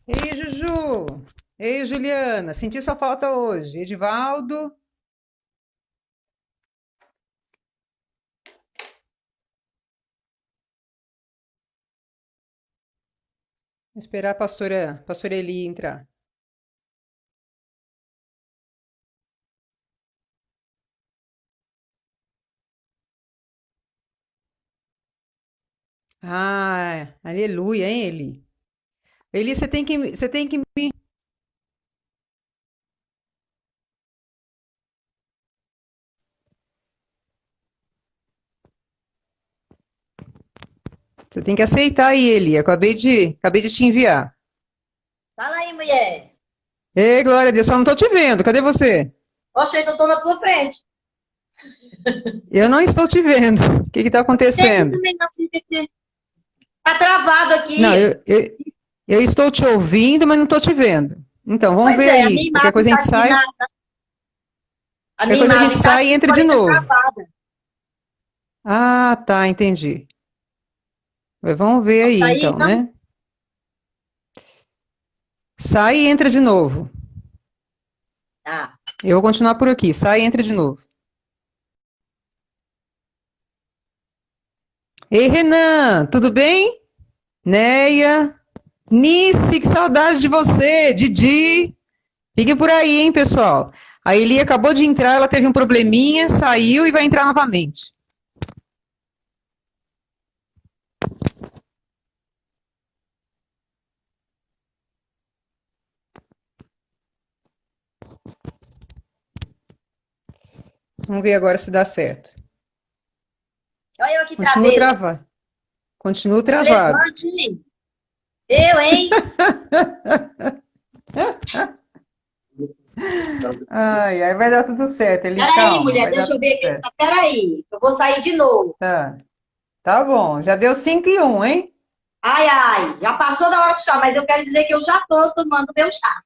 Ei, Juju! Ei, Juliana! Senti sua falta hoje. Edivaldo? Vou esperar a pastora Eli entrar. Ah, aleluia, hein, Eli? Eli, você tem que aceitar aí, Eli. Acabei de te enviar. Fala aí, mulher. Ei, glória a Deus, só não tô te vendo. Cadê você? Oxe, eu tô na tua frente. Eu não estou te vendo. O que que tá Tem acontecendo? também não fica aqui. Tá travado Não, aqui. eu estou te ouvindo, mas não estou te vendo. Então, vamos Pois ver é, a aí. minha Qualquer imagem coisa a tá gente aqui sai, a qualquer minha coisa a gente imagem tá sai e aqui, entra de porém tá novo. travada. Ah, tá, entendi. Mas vamos ver Posso aí sair, então, então? né? Sai e entra de novo. Tá. Eu vou continuar por aqui. Sai e entra de novo. Ei, Renan, tudo bem? Neia, Nice, que saudade de você. Didi, fiquem por aí, hein, pessoal. A Eli acabou de entrar, ela teve um probleminha, saiu e vai entrar novamente. Vamos ver agora se dá certo. Olha eu aqui Continua travessa. travado. Continua Se travado. levante. Eu, hein? Ai, aí vai dar tudo certo, Eli, Peraí, calma, mulher, vai dar deixa eu tudo ver aqui. certo. Peraí, eu vou sair de novo. Tá, tá bom, já deu 5-1, hein? Ai, ai, já passou da hora do chá, mas eu quero dizer que eu já tô tomando meu chá.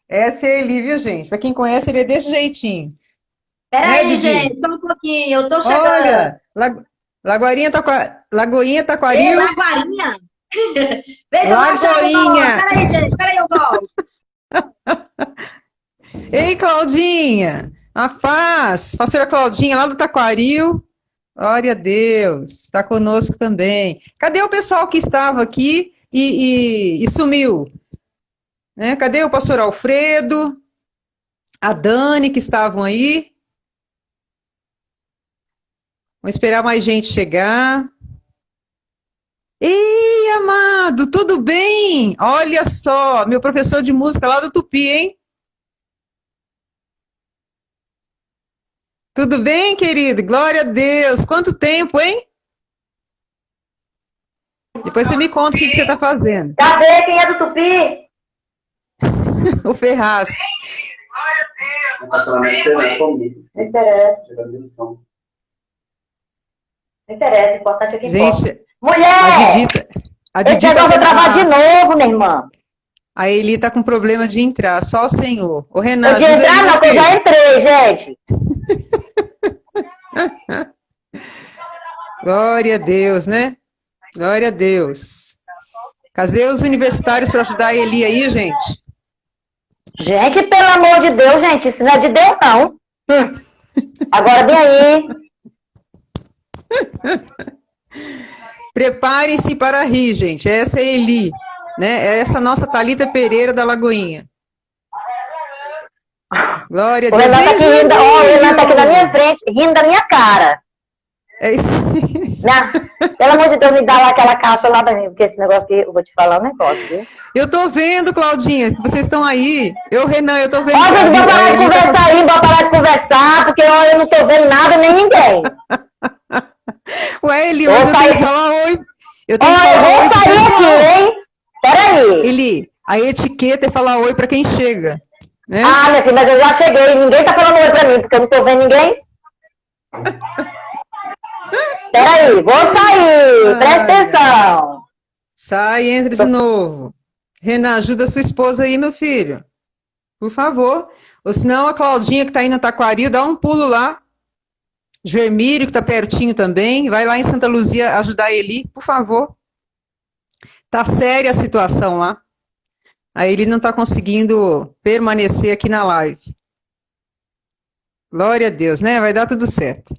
Essa é a Eli, viu, gente? Pra quem conhece, ele é desse jeitinho. Né, Peraí, Didi? gente, só um pouquinho, eu tô chegando. Olha, Lagoinha Ei, Taquaril, Laguarinha. Vem tomar chá com nós. Lagoinha. Peraí, gente, peraí, eu volto. Ei, Claudinha, a paz, pastora Claudinha, lá do Taquaril. Glória a Deus, está conosco também. Cadê o pessoal que estava aqui e sumiu? Né? Cadê o pastor Alfredo, a Dani, que estavam aí? Vamos esperar mais gente chegar. Ei, amado, tudo bem? Olha só, meu professor de música lá do Tupi, hein? Tudo bem, querido? Glória a Deus. Quanto tempo, hein? Depois você me conta o que você está fazendo. Cadê quem é do Tupi? O Ferraz. Não interessa, não interessa, o importante é que importa. Gente, a Mulher, Didi, a esse Didi tá negócio vai tendo travar de novo, minha irmã. a Eli tá com problema de entrar, só o Senhor. Ô, Renan, Eu de ajuda aí, entrar meu não, que eu já filho. entrei, gente. Glória a Deus, né? Glória a Deus. Cadê os universitários para ajudar a Eli aí, gente? Gente, pelo amor de Deus, gente, isso não é de Deus, não. Agora vem aí. Preparem-se para rir, gente. Essa é a Eli, né? É essa nossa Thalita Pereira da Lagoinha. Glória a O Deus. Renan tá Ei, aqui rindo, ó, o Renan tá aqui na minha Juninho! frente, rindo da minha cara. É isso. Pelo amor de Deus, me dá lá aquela caixa lá pra mim, porque esse negócio aqui, eu vou te falar um negócio, viu? Eu tô vendo, Claudinha, que vocês estão aí. Renan, eu tô Ó, vendo que gente, vamos a parar de Eli tá com... conversar aí, vamos parar de conversar, porque ó, eu não tô vendo nada nem ninguém. Ué, Eli, Eu mas vou eu tenho que sair. falar oi. Eu Ó, tenho que eu falar oi vou pro sair aqui, pessoal. hein? Peraí. Eli, a etiqueta é falar oi para quem chega, né? Ah, minha filha, mas eu já cheguei, ninguém tá falando oi pra mim, porque eu não tô vendo ninguém. Peraí, vou sair, presta Ai, ai. atenção. Sai e entra de novo. Renan, ajuda a sua esposa aí, meu filho. Por favor. Ou senão a Claudinha que tá aí na Taquaril, dá um pulo lá. Joemírio, que tá pertinho também. Vai lá em Santa Luzia ajudar a Eli, por favor. Tá séria a situação lá. Aí ele não tá conseguindo permanecer aqui na live. Glória a Deus, né? Vai dar tudo certo.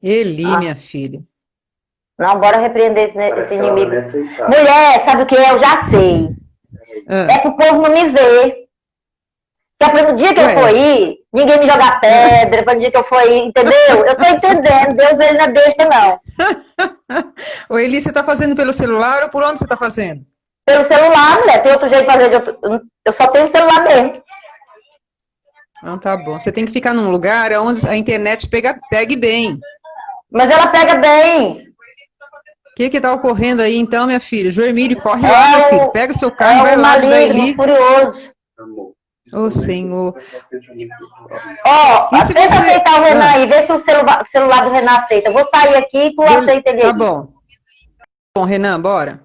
Eli, minha filha. Não, bora repreender esse inimigo. Mulher, sabe o que é? Eu já sei. É que o povo não me vê. Que é para no dia que eu for ir, ninguém me jogar pedra, para no dia que eu for ir, entendeu? Eu tô entendendo, Deus ele não é besta, não. Ô Eli, você tá fazendo pelo celular ou por onde você tá fazendo? Pelo celular, mulher, tem outro jeito de fazer, eu só tenho o celular mesmo. Não, tá bom. Você tem que ficar num lugar onde a internet pegue bem. Mas ela pega bem. O que tá ocorrendo aí então, minha filha? Joemílio, corre lá, meu filho. Pega o seu carro, vai lá ajudar Eli. Furioso. Ô, Senhor. Tenta aceitar o Renan aí, vê se o celular do Renan aceita. Eu vou sair aqui e tu aceita ele. Tá bom. Bom, Renan, bora.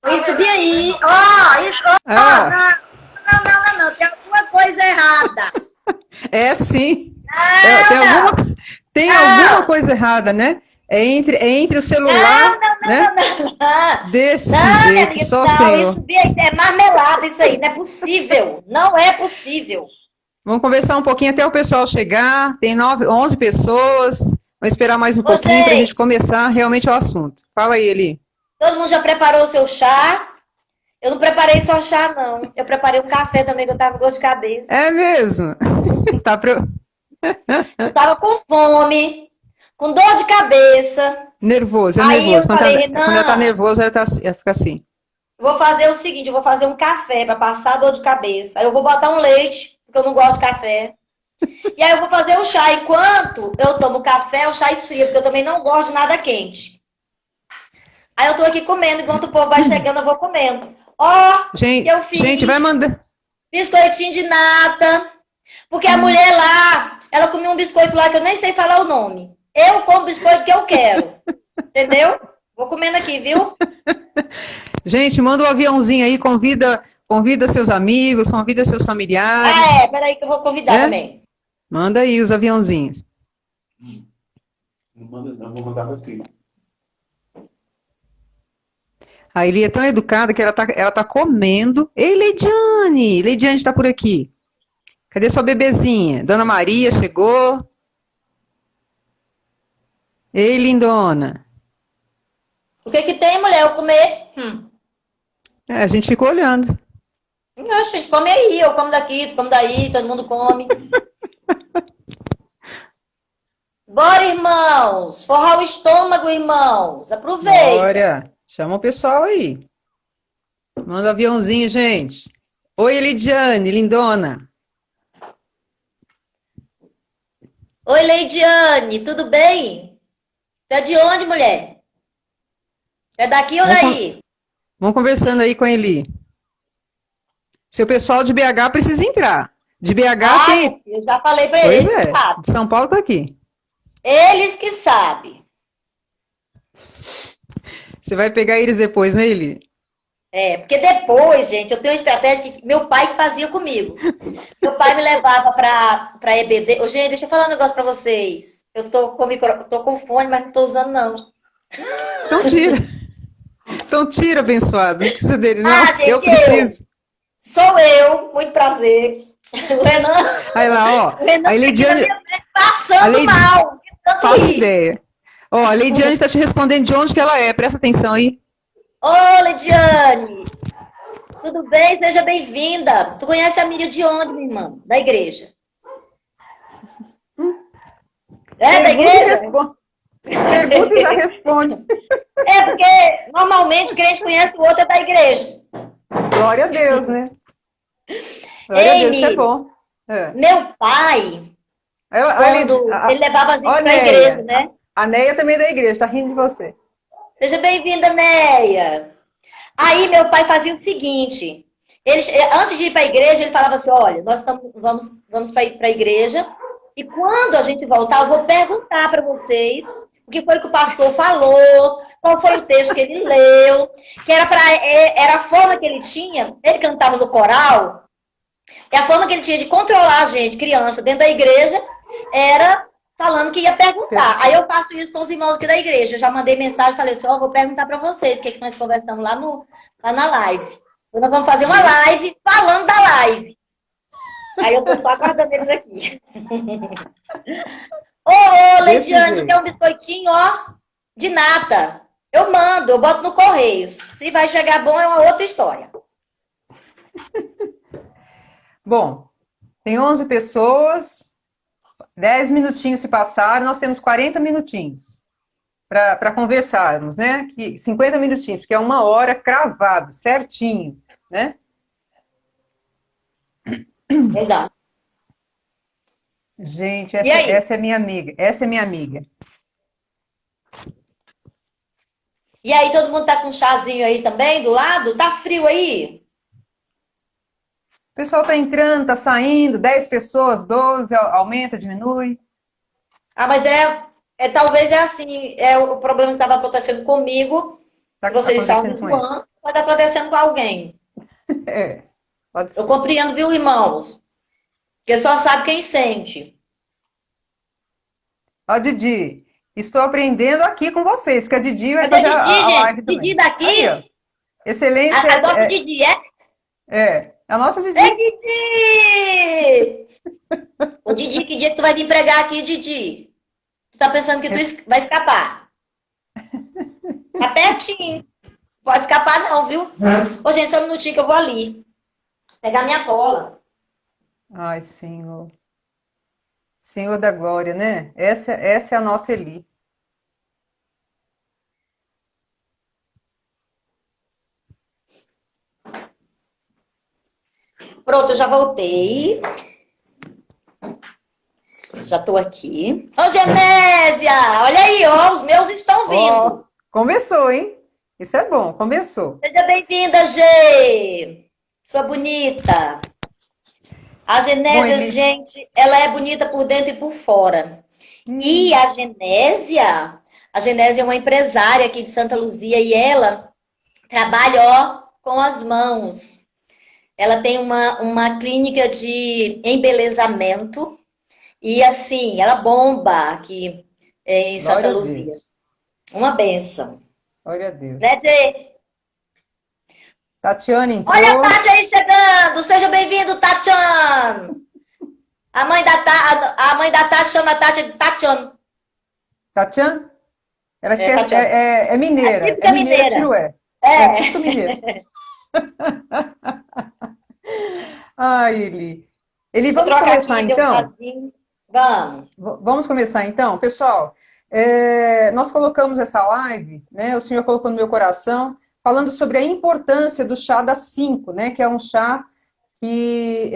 Isso bem aí. Não. Tem alguma coisa errada. É sim. Tem alguma coisa errada, né? É entre o celular, né? Desse jeito, só o Senhor. Isso é marmelada isso aí, não é possível. Não é possível. Vamos conversar um pouquinho até o pessoal chegar. Tem 11 pessoas. Vamos esperar mais um pouquinho para a gente começar realmente o assunto. Fala aí, Eli. Todo mundo já preparou o seu chá? Eu não preparei só chá, não. Eu preparei um café também, que eu tava com dor de cabeça. É mesmo? Eu tava com fome, com dor de cabeça. Nervoso, nervoso. Quando ela tá nervosa, ela fica assim. Eu vou fazer o seguinte, eu vou fazer um café para passar a dor de cabeça. Aí eu vou botar um leite, porque eu não gosto de café. E aí eu vou fazer o chá. Enquanto eu tomo café, o chá esfria, porque eu também não gosto de nada quente. Aí eu tô aqui comendo, enquanto o povo vai chegando, eu vou comendo. Eu fiz. Gente, vai mandar. Biscoitinho de nata. Porque a mulher lá, ela comeu um biscoito lá que eu nem sei falar o nome. Eu como o biscoito que eu quero. Entendeu? Vou comendo aqui, viu? Gente, manda um aviãozinho aí, convida seus amigos, convida seus familiares. Peraí que eu vou convidar também. Manda aí os aviãozinhos. Não manda não, vou mandar aqui. A Eli é tão educada que ela tá comendo. Ei, Leidiane! Leidiane está por aqui. Cadê sua bebezinha? Dona Maria chegou. Ei, lindona. O que tem, mulher? Eu comer? A gente ficou olhando. Gente, come aí. Eu como daqui, tu come daí, todo mundo come. Bora, irmãos. Forrar o estômago, irmãos. Aproveita. Bora. Chama o pessoal aí. Manda um aviãozinho, gente. Oi, Lidiane, lindona. Oi, Leidiane, tudo bem? Tu é de onde, mulher? É daqui ou daí? Vamos conversando aí com a Eli. Seu pessoal de BH precisa entrar. De BH tem... Eu já falei para eles que sabem. De São Paulo tá aqui. Eles que sabem. Você vai pegar eles depois, né, Eli? Porque depois, gente, eu tenho uma estratégia que meu pai fazia comigo. Meu pai me levava pra EBD. Gente, deixa eu falar um negócio pra vocês. Eu tô com fone, mas não tô usando, não. Então tira. Então tira, abençoado. Não precisa dele, não. Gente, eu preciso. Sou eu. Muito prazer. O Renan... Aí lá, ó. Renan a Leidiane... passando mal. Faça ideia. Ó, a Leidiane está te respondendo de onde que ela é. Presta atenção aí. Ô, Leidiane. Tudo bem? Seja bem-vinda. Tu conhece a Miriam de onde, minha irmã? Da igreja. Da igreja? Pergunta e já responde. Porque normalmente o crente conhece o outro da igreja. Glória a Deus, né? Glória a Deus, isso é bom. Meu pai, ele levava a gente pra igreja, né? A Neia também é da igreja, tá rindo de você. Seja bem-vinda, Neia. Aí meu pai fazia o seguinte, antes de ir para a igreja, ele falava assim, olha, vamos para a igreja, e quando a gente voltar, eu vou perguntar para vocês o que foi que o pastor falou, qual foi o texto que ele leu, que era a forma que ele tinha, ele cantava no coral, e a forma que ele tinha de controlar a gente, criança, dentro da igreja, era falando que ia perguntar. Aí eu faço isso com os irmãos aqui da igreja. Eu já mandei mensagem e falei assim, vou perguntar para vocês o que nós conversamos lá na live. Então, nós vamos fazer uma live falando da live. Aí eu tô só aguardando eles aqui. Ô, Leidiane, quer um biscoitinho, ó, de nata. Eu mando, eu boto no correio. Se vai chegar bom, é uma outra história. Bom, tem 11 pessoas... 10 minutinhos se passaram, nós temos 40 minutinhos para conversarmos, né? 50 minutinhos, que é 1 hora cravado, certinho, né? Verdade. Gente, essa é minha amiga. Essa é minha amiga. E aí, todo mundo tá com um chazinho aí também do lado? Tá frio aí? O pessoal tá entrando, tá saindo, 10 pessoas, 12, aumenta, diminui. Ah, mas talvez assim, o problema que estava acontecendo comigo, vocês estavam zoando, pode estar acontecendo com alguém. Pode ser. Eu compreendo, viu, irmãos? Porque só sabe quem sente. Ó, Didi, estou aprendendo aqui com vocês, que a Didi vai fazer a live também. Didi daqui? Aí, excelência. A nossa Didi, É a nossa Didi. Didi! Ô, Didi, que dia que tu vai vir pregar aqui, Didi? Tu tá pensando que tu vai escapar? Tá pertinho. Pode escapar não, viu? Ô, gente, só um minutinho que eu vou ali. Pegar minha cola. Ai, Senhor. Senhor da glória, né? Essa é a nossa Eli. Pronto, eu já voltei. Já tô aqui. Ô, Genésia! Olha aí, ó, os meus estão vindo. Começou, hein? Isso é bom, começou. Seja bem-vinda, Gê! Sua bonita. A Genésia, gente, ela é bonita por dentro e por fora. E a Genésia é uma empresária aqui de Santa Luzia e ela trabalha, ó, com as mãos. Ela tem uma clínica de embelezamento e, assim, ela bomba aqui em Santa Luzia. Uma bênção. Glória a Deus. Né, Gê? Tatiana entrou. Olha a Tati aí chegando! Seja bem-vindo, Tatiana! A mãe da Tati chama a Tati de Tatiana. Tatiana? Ela esquece, é mineira. É mineira. Tirué. É típica mineira. Ai, Eli, vamos começar então? Vamos começar então? Pessoal, nós colocamos essa live, né? O Senhor colocou no meu coração, falando sobre a importância do chá das 5, né? Que é um chá que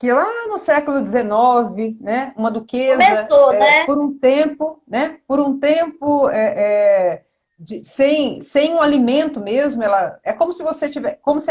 lá no século XIX, né? Uma duquesa, começou, né? Por um tempo, né? Sem um alimento mesmo, é como se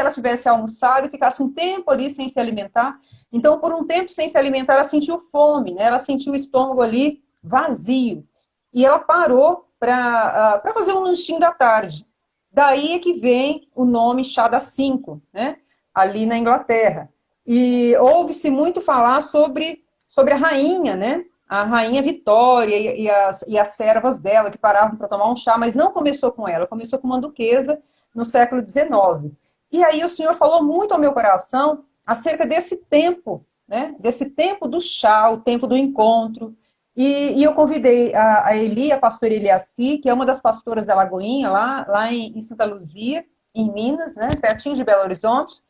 ela tivesse almoçado e ficasse um tempo ali sem se alimentar. Então, por um tempo sem se alimentar, ela sentiu fome, né? Ela sentiu o estômago ali vazio. E ela parou para fazer um lanchinho da tarde. Daí é que vem o nome chá das 5, né? Ali na Inglaterra. E ouve-se muito falar sobre a rainha, né? A rainha Vitória e as servas dela que paravam para tomar um chá, mas não começou com ela, começou com uma duquesa no século XIX. E aí o Senhor falou muito ao meu coração acerca desse tempo, né? Desse tempo do chá, o tempo do encontro. E eu convidei a Eli, a pastora Eliaci, que é uma das pastoras da Lagoinha, lá em Santa Luzia, em Minas, né? Pertinho de Belo Horizonte.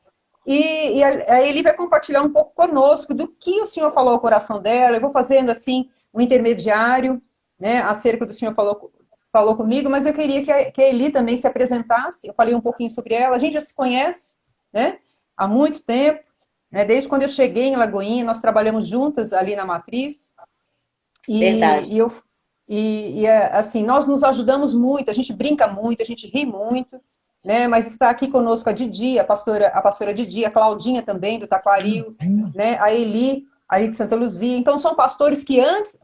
E a Eli vai compartilhar um pouco conosco do que o Senhor falou ao coração dela. Eu vou fazendo, assim, um intermediário, né, acerca do que o Senhor falou comigo, mas eu queria que a Eli também se apresentasse. Eu falei um pouquinho sobre ela. A gente já se conhece, né, há muito tempo. né? Desde quando eu cheguei em Lagoinha, nós trabalhamos juntas ali na Matriz. Verdade. Assim, nós nos ajudamos muito, a gente brinca muito, a gente ri muito, né? Mas está aqui conosco a Didi, a pastora Didi, a Claudinha também, do Taquaril, né? A Eli, aí de Santa Luzia. Então, são pastoras que antes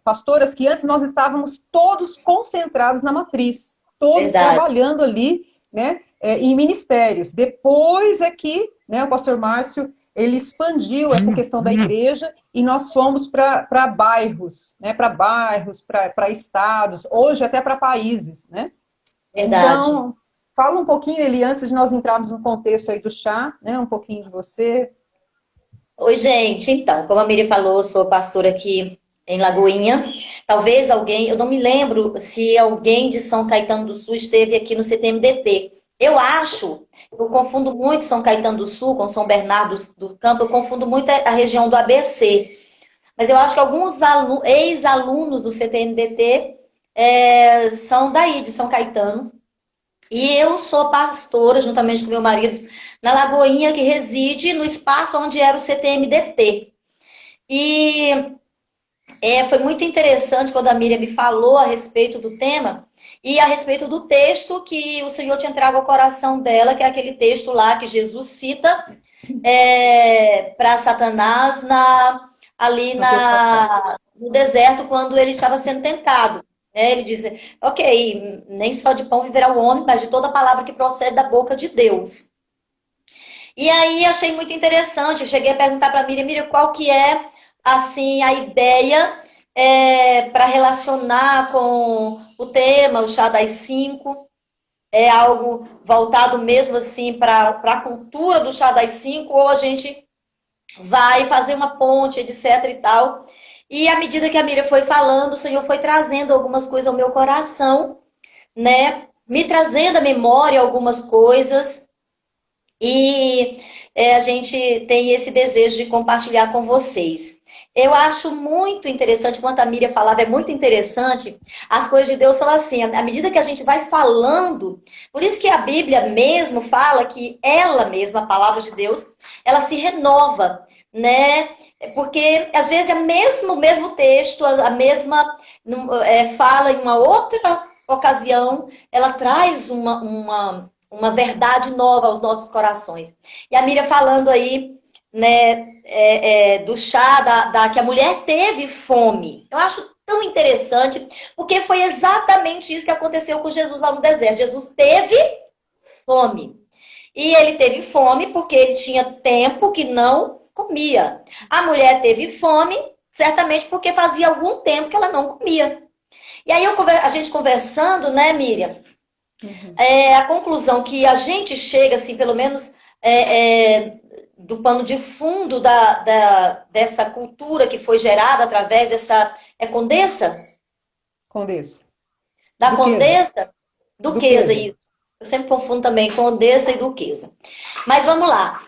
nós estávamos todos concentrados na Matriz, todos Verdade. trabalhando ali, né? Em ministérios. Depois é que, né, o pastor Márcio, ele expandiu essa questão da igreja e nós fomos para bairros, né? Para bairros, para estados, hoje até para países, né? Verdade. Então, fala um pouquinho, Eli, antes de nós entrarmos no contexto aí do chá, né? Um pouquinho de você. Oi, gente. Então, como a Miriam falou, eu sou pastora aqui em Lagoinha. Talvez alguém, eu não me lembro se alguém de São Caetano do Sul esteve aqui no CTMDT. Eu confundo muito São Caetano do Sul com São Bernardo do Campo, eu confundo muito a região do ABC. Mas eu acho que alguns ex-alunos do CTMDT são daí, de São Caetano. E eu sou pastora, juntamente com meu marido, na Lagoinha, que reside no espaço onde era o CTMDT. E foi muito interessante quando a Miriam me falou a respeito do tema e a respeito do texto que o Senhor tinha trago ao coração dela, que é aquele texto lá que Jesus cita para Satanás ali no deserto, quando ele estava sendo tentado. Ele diz, ok, nem só de pão viverá o homem, mas de toda palavra que procede da boca de Deus. E aí achei muito interessante, eu cheguei a perguntar para a Miriam, qual que é, assim, a ideia para relacionar com o tema, o chá das 5, é algo voltado mesmo assim para a cultura do chá das 5, ou a gente vai fazer uma ponte, etc e tal. E à medida que a Miriam foi falando, o Senhor foi trazendo algumas coisas ao meu coração, né? Me trazendo à memória algumas coisas. E a gente tem esse desejo de compartilhar com vocês. Eu acho muito interessante, enquanto a Miriam falava, é muito interessante, as coisas de Deus são assim, à medida que a gente vai falando, por isso que a Bíblia mesmo fala que ela mesma, a palavra de Deus, ela se renova, né? Porque às vezes é o mesmo texto, a mesma fala em uma outra ocasião, ela traz uma verdade nova aos nossos corações. E a Miriam falando aí, né, do chá, que a mulher teve fome. Eu acho tão interessante, porque foi exatamente isso que aconteceu com Jesus lá no deserto. Jesus teve fome. E ele teve fome porque ele tinha tempo que não comia. A mulher teve fome, certamente porque fazia algum tempo que ela não comia. E aí a gente conversando, né, Miriam? A conclusão que a gente chega, assim, pelo menos do pano de fundo dessa cultura que foi gerada através dessa... Condessa? Condessa. Da Condessa? Duquesa, isso. Eu sempre confundo também Condessa e Duquesa. Mas vamos lá.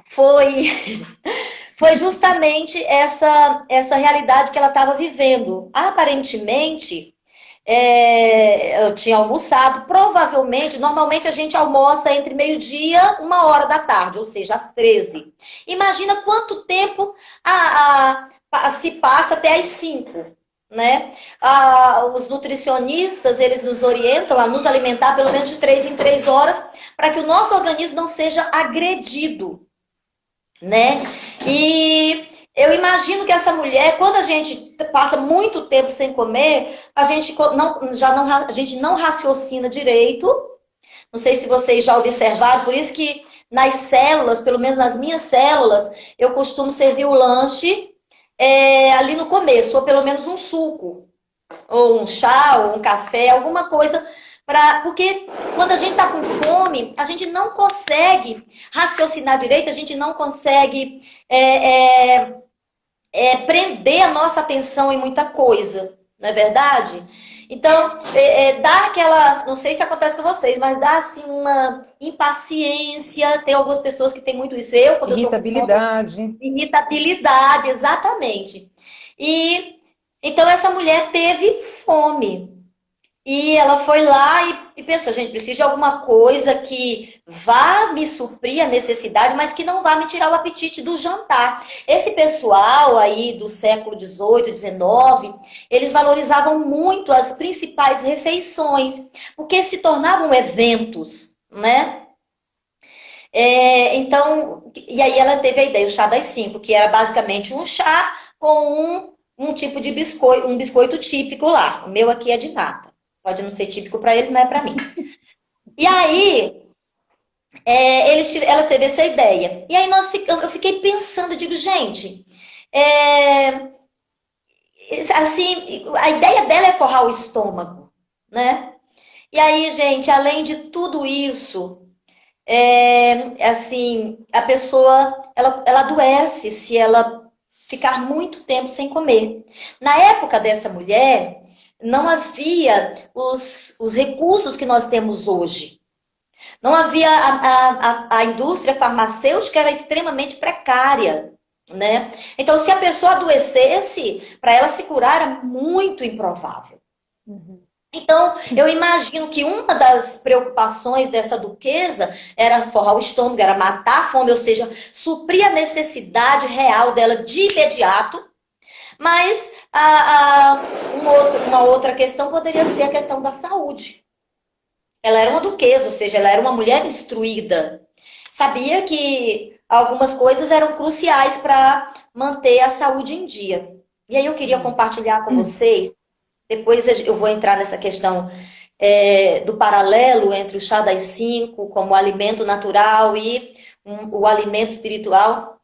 Foi justamente essa realidade que ela estava vivendo. Aparentemente... eu tinha almoçado, provavelmente, normalmente a gente almoça entre meio-dia e 1h da tarde, ou seja, às 13. Imagina quanto tempo se passa até às 5, né? Os nutricionistas, eles nos orientam a nos alimentar pelo menos de 3 em 3 horas, para que o nosso organismo não seja agredido, né? E... eu imagino que essa mulher, quando a gente passa muito tempo sem comer, a gente não raciocina direito. Não sei se vocês já observaram, por isso que nas células, pelo menos nas minhas células, eu costumo servir o lanche ali no começo, ou pelo menos um suco, ou um chá, ou um café, alguma coisa. Porque quando a gente está com fome, a gente não consegue raciocinar direito, a gente não consegue... prender a nossa atenção em muita coisa, não é verdade? Então, dá aquela, não sei se acontece com vocês, mas dá assim uma impaciência, tem algumas pessoas que têm muito isso. Quando irritabilidade. Eu tô com fome, irritabilidade, exatamente. E então essa mulher teve fome. E ela foi lá e pensou, gente, preciso de alguma coisa que vá me suprir a necessidade, mas que não vá me tirar o apetite do jantar. Esse pessoal aí do século XVIII, XIX, eles valorizavam muito as principais refeições, porque se tornavam eventos, né? Então, e aí ela teve a ideia, o chá das 5, que era basicamente um chá com um tipo de biscoito, um biscoito típico lá. O meu aqui é de nata. Pode não ser típico para eles, mas é para mim. E aí, ela teve essa ideia. E aí eu fiquei pensando, digo, gente, assim, a ideia dela é forrar o estômago, né? E aí, gente, além de tudo isso, assim, a pessoa, ela adoece se ela ficar muito tempo sem comer. Na época dessa mulher, não havia os recursos que nós temos hoje. Não havia a indústria farmacêutica era extremamente precária, né? Então, se a pessoa adoecesse, para ela se curar era muito improvável. Então, eu imagino que uma das preocupações dessa duquesa era forrar o estômago, era matar a fome, ou seja, suprir a necessidade real dela de imediato. Mas uma outra questão poderia ser a questão da saúde. Ela era uma duquesa, ou seja, ela era uma mulher instruída. Sabia que algumas coisas eram cruciais para manter a saúde em dia. E aí eu queria compartilhar com vocês, depois eu vou entrar nessa questão do paralelo entre o chá das 5 como alimento natural e o alimento espiritual.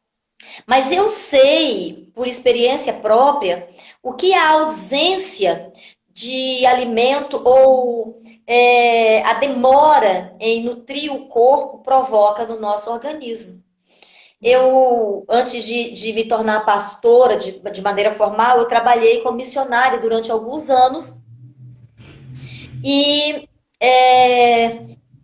Mas eu sei, por experiência própria, o que a ausência de alimento ou a demora em nutrir o corpo provoca no nosso organismo. Eu, antes de me tornar pastora de maneira formal, eu trabalhei como missionária durante alguns anos. E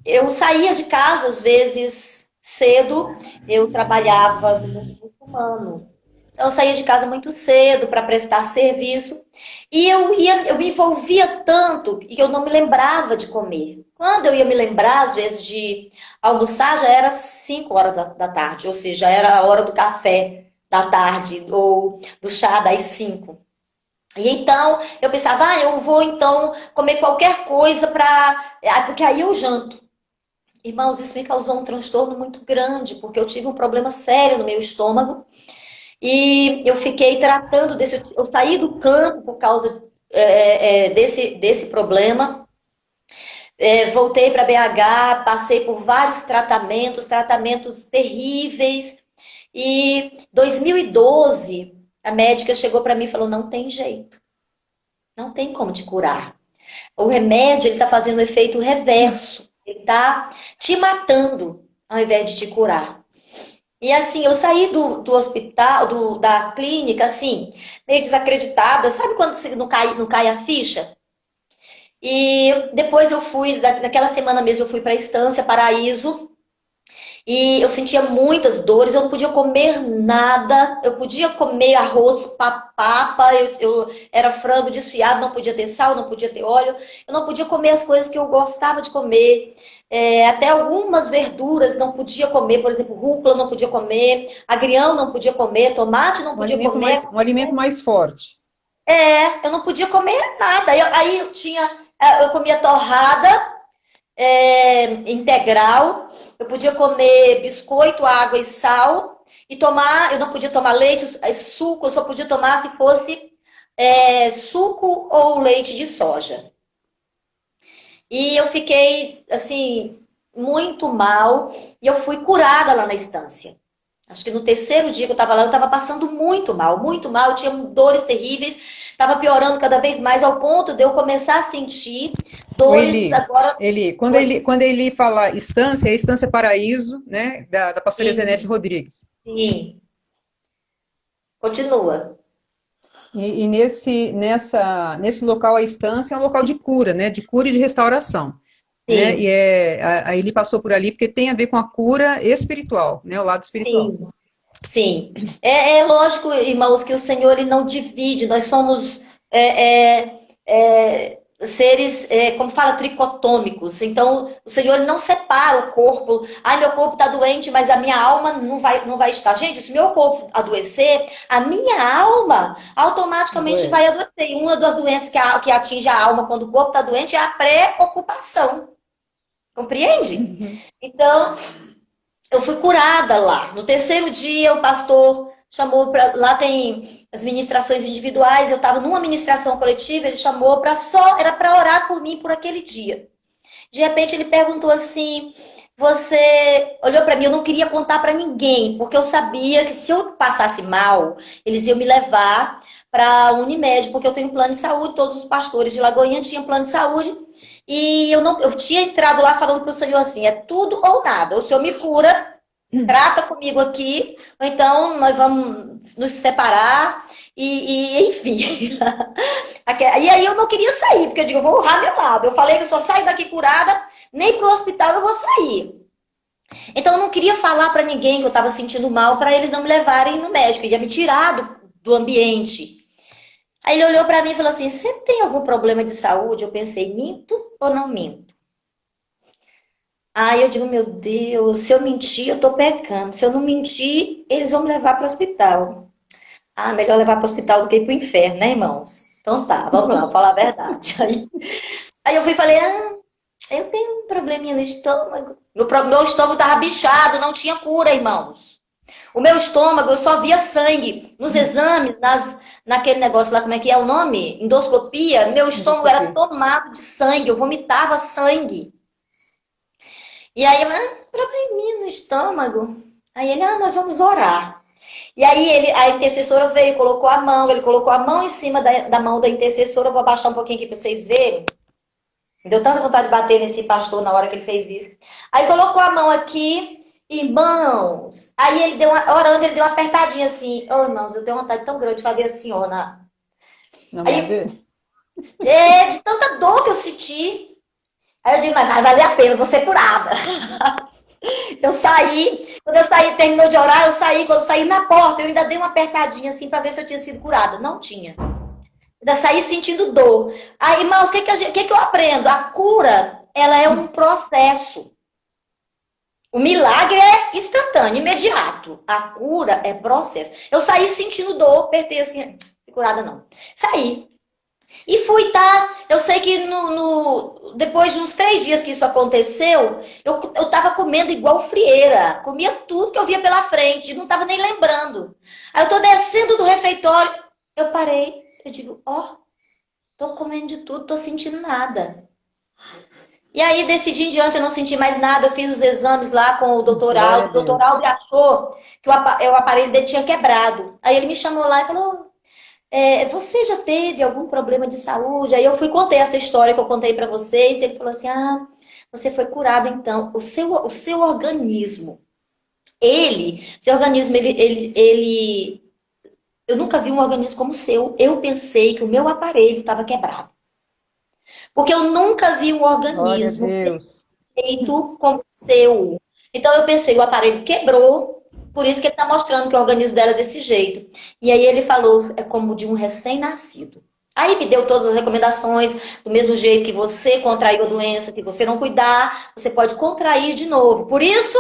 eu saía de casa, às vezes, cedo. Eu trabalhava no mundo muçulmano. Então, eu saía de casa muito cedo para prestar serviço. E eu me envolvia tanto que eu não me lembrava de comer. Quando eu ia me lembrar, às vezes, de almoçar, já era 5 horas da tarde. Ou seja, já era a hora do café da tarde ou do chá das 5. E então, eu pensava, eu vou então comer qualquer coisa porque aí eu janto. Irmãos, isso me causou um transtorno muito grande, porque eu tive um problema sério no meu estômago. E eu fiquei tratando eu saí do campo por causa desse problema. Voltei para BH, passei por vários tratamentos terríveis. E 2012, a médica chegou para mim e falou, não tem jeito. Não tem como te curar. O remédio, ele está fazendo um efeito reverso. Ele está te matando, ao invés de te curar. E assim, eu saí do hospital, da clínica, assim, meio desacreditada. Sabe quando não cai a ficha? E depois eu fui, naquela semana mesmo, eu fui para a Estância Paraíso. E eu sentia muitas dores, eu não podia comer nada. Eu podia comer arroz, papa, eu era frango desfiado, não podia ter sal, não podia ter óleo. Eu não podia comer as coisas que eu gostava de comer. Até algumas verduras não podia comer, por exemplo, rúcula não podia comer, agrião não podia comer, tomate não podia comer. Um alimento mais forte. Eu não podia comer nada. Aí eu comia torrada integral, eu podia comer biscoito, água e sal, e eu não podia tomar leite, suco, eu só podia tomar se fosse suco ou leite de soja. E eu fiquei, assim, muito mal. E eu fui curada lá na Estância. Acho que no terceiro dia que eu estava lá, eu estava passando muito mal. Eu tinha dores terríveis. Estava piorando cada vez mais, ao ponto de eu começar a sentir dores Eli, agora... Quando ele fala Estância, é Estância Paraíso, né? Da pastora Zenete Rodrigues. Sim. Continua. E nesse local, a Estância é um local de cura, né? De cura e de restauração. Né? E aí ele passou por ali porque tem a ver com a cura espiritual, né? O lado espiritual. Sim. É lógico, irmãos, que o Senhor ele não divide. Nós somos seres, como fala, tricotômicos. Então, o Senhor não separa o corpo. Ai, meu corpo está doente, mas a minha alma não vai estar. Gente, se meu corpo adoecer, a minha alma automaticamente vai adoecer. E uma das doenças que atinge a alma quando o corpo está doente é a preocupação. Compreende? Então, eu fui curada lá. No terceiro dia, o pastor chamou para... Lá tem as ministrações individuais. Eu estava numa ministração coletiva, ele chamou era para orar por mim por aquele dia. De repente, ele perguntou assim, você... Olhou para mim, eu não queria contar para ninguém, porque eu sabia que se eu passasse mal, eles iam me levar para a Unimed, porque eu tenho plano de saúde, todos os pastores de Lagoinha tinham plano de saúde. E eu tinha entrado lá falando para o Senhor assim, é tudo ou nada. O Senhor me cura, trata comigo aqui, ou então nós vamos nos separar, enfim. E aí eu não queria sair, porque eu digo, eu vou honrar meu lado. Eu falei que eu só saio daqui curada, nem para o hospital eu vou sair. Então eu não queria falar para ninguém que eu estava sentindo mal, para eles não me levarem no médico, ia me tirar do ambiente. Aí ele olhou para mim e falou assim, você tem algum problema de saúde? Eu pensei, minto ou não minto? Aí eu digo, meu Deus, se eu mentir, eu tô pecando. Se eu não mentir, eles vão me levar para o hospital. Ah, melhor levar para o hospital do que ir para o inferno, né, irmãos? Então tá, vamos lá, vou falar a verdade. Aí eu fui e falei, eu tenho um probleminha no estômago. Meu estômago estava bichado, não tinha cura, irmãos. O meu estômago, eu só via sangue. Nos exames, naquele negócio lá, como é que é o nome? Endoscopia, meu estômago era tomado de sangue, eu vomitava sangue. E aí, probleminha no estômago. Aí ele, nós vamos orar. E aí a intercessora veio, colocou a mão, ele colocou a mão em cima da mão da intercessora. Eu vou abaixar um pouquinho aqui para vocês verem. Me deu tanta vontade de bater nesse pastor na hora que ele fez isso. Aí colocou a mão aqui, irmãos. Aí ele orando, ele deu uma apertadinha assim. Irmãos, eu tenho uma vontade tão grande de fazer assim, ó. De tanta dor que eu senti. Aí eu digo, mas vai valer a pena, vou ser curada. Eu saí, quando eu saí, terminou de orar, quando eu saí na porta, eu ainda dei uma apertadinha assim para ver se eu tinha sido curada. Não tinha. Ainda saí sentindo dor. Aí, irmãos, o que eu aprendo? A cura, ela é um processo. O milagre é instantâneo, imediato. A cura é processo. Eu saí sentindo dor, apertei assim, curada não. Saí. E fui, tá? Eu sei que depois de uns 3 dias que isso aconteceu, eu tava comendo igual frieira. Comia tudo que eu via pela frente, não tava nem lembrando. Aí eu tô descendo do refeitório, eu parei, eu digo, tô comendo de tudo, tô sentindo nada. E aí, desse dia em diante, eu não senti mais nada, eu fiz os exames lá com o doutor Aldo. O doutor Aldo achou que o aparelho dele tinha quebrado. Aí ele me chamou lá e falou, você já teve algum problema de saúde? Aí eu contei essa história que eu contei para vocês. Ele falou assim, você foi curado então. O seu organismo, eu nunca vi um organismo como o seu. Eu pensei que o meu aparelho estava quebrado. Porque eu nunca vi um organismo feito como o seu. Então eu pensei, o aparelho quebrou. Por isso que ele está mostrando que o organismo dela é desse jeito. E aí ele falou, é como de um recém-nascido. Aí me deu todas as recomendações, do mesmo jeito que você contraiu a doença, se você não cuidar, você pode contrair de novo. Por isso,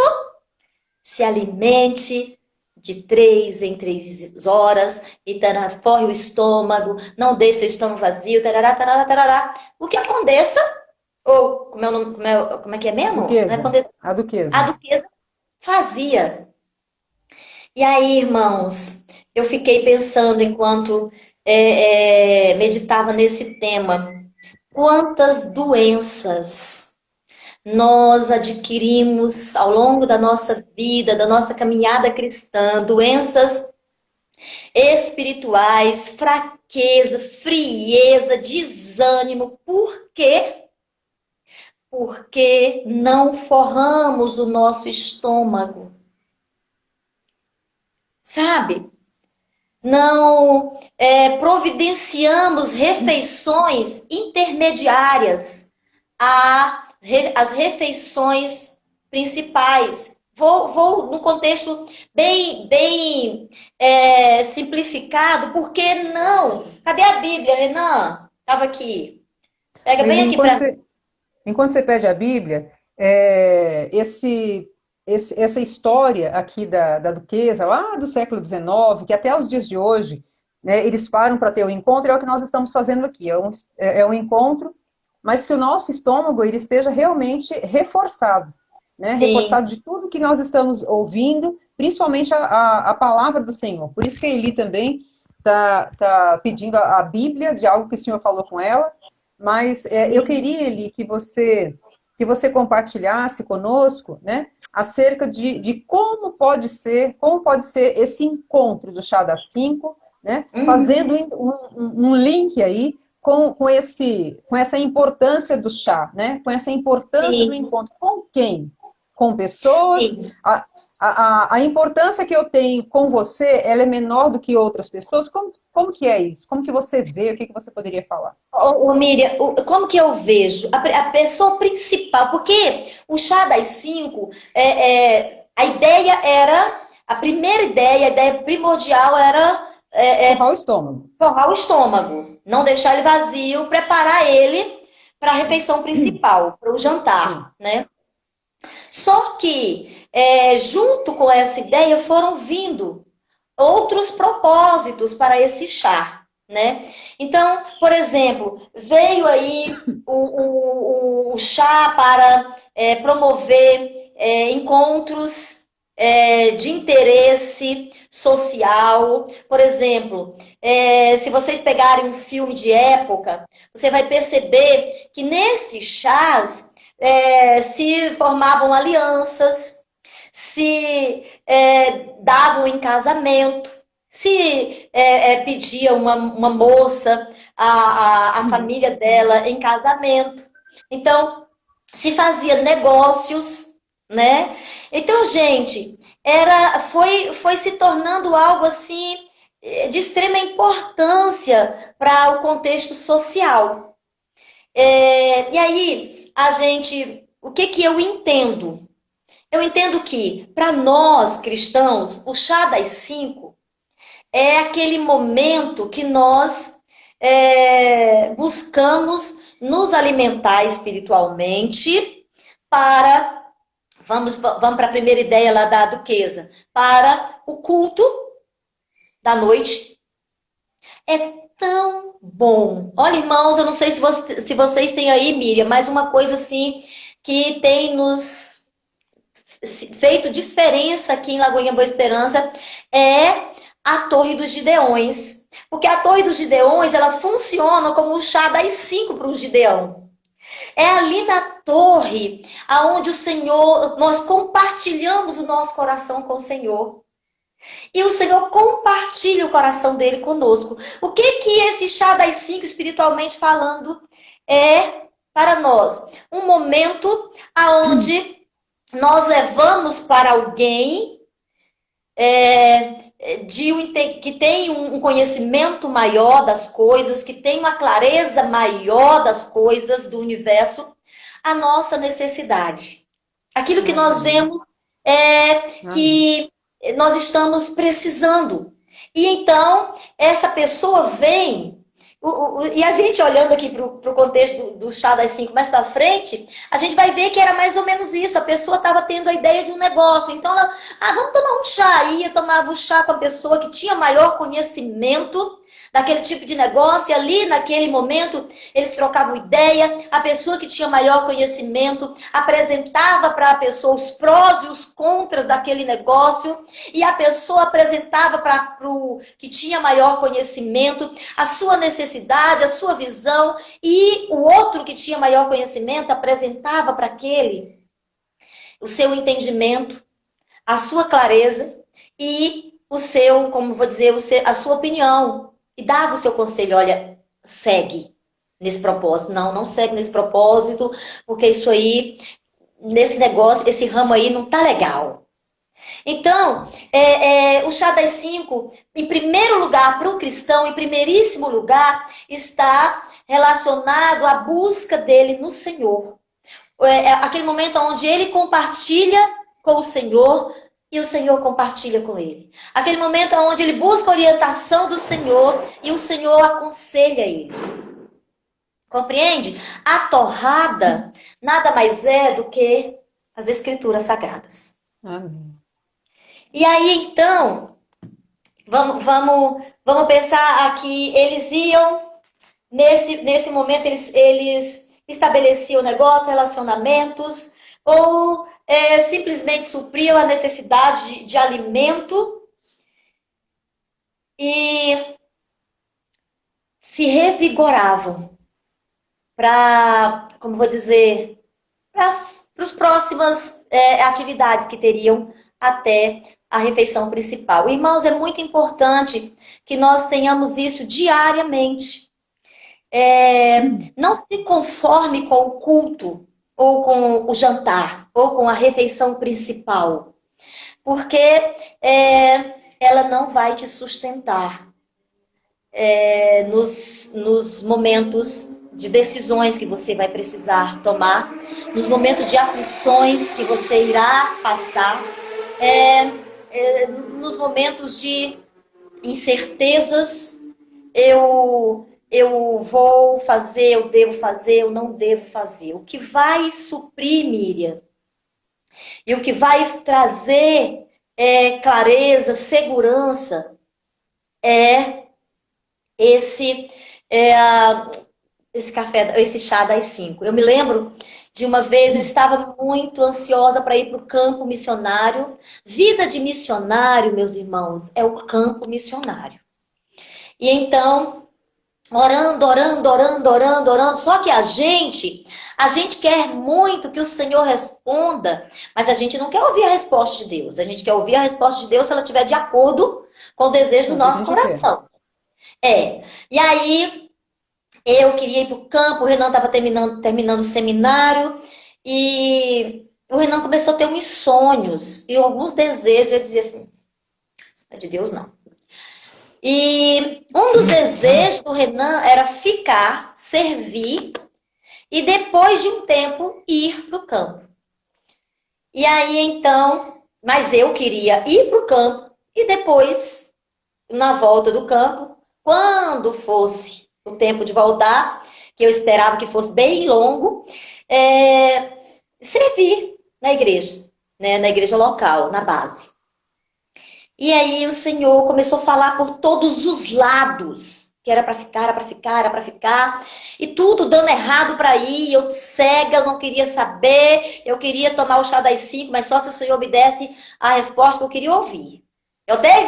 se alimente de 3 em 3 horas, e forre o estômago, não deixe seu estômago vazio, tarará, tarará, tarará. O que aconteça, ou como é que é mesmo? A duquesa. A duquesa fazia. E aí, irmãos, eu fiquei pensando enquanto meditava nesse tema, quantas doenças nós adquirimos ao longo da nossa vida, da nossa caminhada cristã, doenças espirituais, fraqueza, frieza, desânimo. Por quê? Porque não forramos o nosso estômago. Sabe? Não providenciamos refeições intermediárias às refeições principais. Vou num contexto bem simplificado, porque não? Cadê a Bíblia, Renan? Estava aqui. Pega bem aqui para mim. Enquanto você pede a Bíblia, essa história aqui da duquesa, lá do século XIX, que até os dias de hoje, né, eles param para ter o encontro, é o que nós estamos fazendo aqui. É um encontro, mas que o nosso estômago ele esteja realmente reforçado, né? Reforçado de tudo que nós estamos ouvindo, principalmente a palavra do Senhor. Por isso que a Eli também está pedindo a Bíblia de algo que o Senhor falou com ela, mas eu queria, Eli, que você compartilhasse conosco, né, acerca de como pode ser esse encontro do Chá das 5, né, fazendo um link aí com essa importância do chá, né, com essa importância do encontro. Com quem? Com pessoas. A importância que eu tenho com você, ela é menor do que outras pessoas. Como que é isso? Como que você vê? O que você poderia falar? Miriam, como que eu vejo? A pessoa principal, porque o Chá das 5, a ideia era, a ideia primordial era forrar o estômago. Forrar o estômago, não deixar ele vazio, preparar ele para a refeição principal, para o jantar, né? Só que, junto com essa ideia, foram vindo outros propósitos para esse chá, né? Então, por exemplo, veio aí o chá para promover encontros de interesse social. Por exemplo, se vocês pegarem um filme de época, você vai perceber que nesses chás se formavam alianças, se davam em casamento, se pedia uma moça, a família dela em casamento. Então, se fazia negócios, né? Então, gente, foi se tornando algo assim de extrema importância para o contexto social. E aí, o que eu entendo? Eu entendo que, para nós cristãos, o Chá das 5 é aquele momento que nós buscamos nos alimentar espiritualmente para... Vamos para a primeira ideia lá da duquesa. Para o culto da noite. É tão bom. Olha, irmãos, eu não sei se vocês têm aí, Miriam, mas uma coisa assim que tem nos feito diferença aqui em Lagoinha Boa Esperança é a Torre dos Gideões. Porque a Torre dos Gideões, ela funciona como o Chá das 5 para o Gideão. É ali na torre aonde o Senhor, nós compartilhamos o nosso coração com o Senhor. E o Senhor compartilha o coração dele conosco. O que esse Chá das 5, espiritualmente falando, é para nós? Um momento aonde nós levamos para alguém que tem um conhecimento maior das coisas, que tem uma clareza maior das coisas do universo, a nossa necessidade. Aquilo que nós vemos que nós estamos precisando. E então, essa pessoa vem... E a gente olhando aqui para o contexto do Chá das 5 mais para frente, a gente vai ver que era mais ou menos isso. A pessoa estava tendo a ideia de um negócio. Então ela, vamos tomar um chá. Ia, tomava o chá com a pessoa que tinha maior conhecimento daquele tipo de negócio. E ali, naquele momento, eles trocavam ideia. A pessoa que tinha maior conhecimento apresentava para a pessoa os prós e os contras daquele negócio. E a pessoa apresentava para o que tinha maior conhecimento a sua necessidade, a sua visão. E o outro que tinha maior conhecimento apresentava para aquele o seu entendimento, a sua clareza e o seu, como vou dizer, a sua opinião. E dava o seu conselho, olha, segue nesse propósito. Não segue nesse propósito, porque isso aí, nesse negócio, esse ramo aí não tá legal. Então, o Chá das 5, em primeiro lugar, para o cristão, em primeiríssimo lugar, está relacionado à busca dele no Senhor. Aquele momento onde ele compartilha com o Senhor e o Senhor compartilha com ele. Aquele momento onde ele busca a orientação do Senhor e o Senhor aconselha ele. Compreende? A torrada nada mais é do que as escrituras sagradas. Amém. E aí, então, vamos pensar aqui, eles iam, nesse momento, eles estabeleciam negócios, relacionamentos, ou simplesmente supriam a necessidade de alimento e se revigoravam para, como vou dizer, para as próximas atividades que teriam até a refeição principal. Irmãos, é muito importante que nós tenhamos isso diariamente. Não se conforme com o culto, ou com o jantar, ou com a refeição principal, porque ela não vai te sustentar nos momentos de decisões que você vai precisar tomar, nos momentos de aflições que você irá passar, nos momentos de incertezas, eu vou fazer, eu devo fazer, eu não devo fazer. O que vai suprir, Miriam, e o que vai trazer clareza, segurança, esse café, esse chá das 5. Eu me lembro de uma vez, eu estava muito ansiosa para ir para o campo missionário. Vida de missionário, meus irmãos, é o campo missionário. E então, orando. Só que a gente quer muito que o Senhor responda, mas a gente não quer ouvir a resposta de Deus. A gente quer ouvir a resposta de Deus se ela estiver de acordo com o desejo do nosso coração. E aí, eu queria ir para o campo, o Renan estava terminando o seminário, e o Renan começou a ter uns sonhos e alguns desejos. Eu dizia assim, não é de Deus não. E um dos desejos do Renan era ficar, servir, e depois de um tempo ir para o campo. E aí então, mas eu queria ir para o campo, e depois, na volta do campo, quando fosse o tempo de voltar, que eu esperava que fosse bem longo, servir na igreja, né, na igreja local, na base. E aí o Senhor começou a falar por todos os lados, que era para ficar, e tudo dando errado para ir, eu cega, eu não queria saber, eu queria tomar o chá das 5, mas só se o Senhor me desse a resposta que eu queria ouvir. Eu até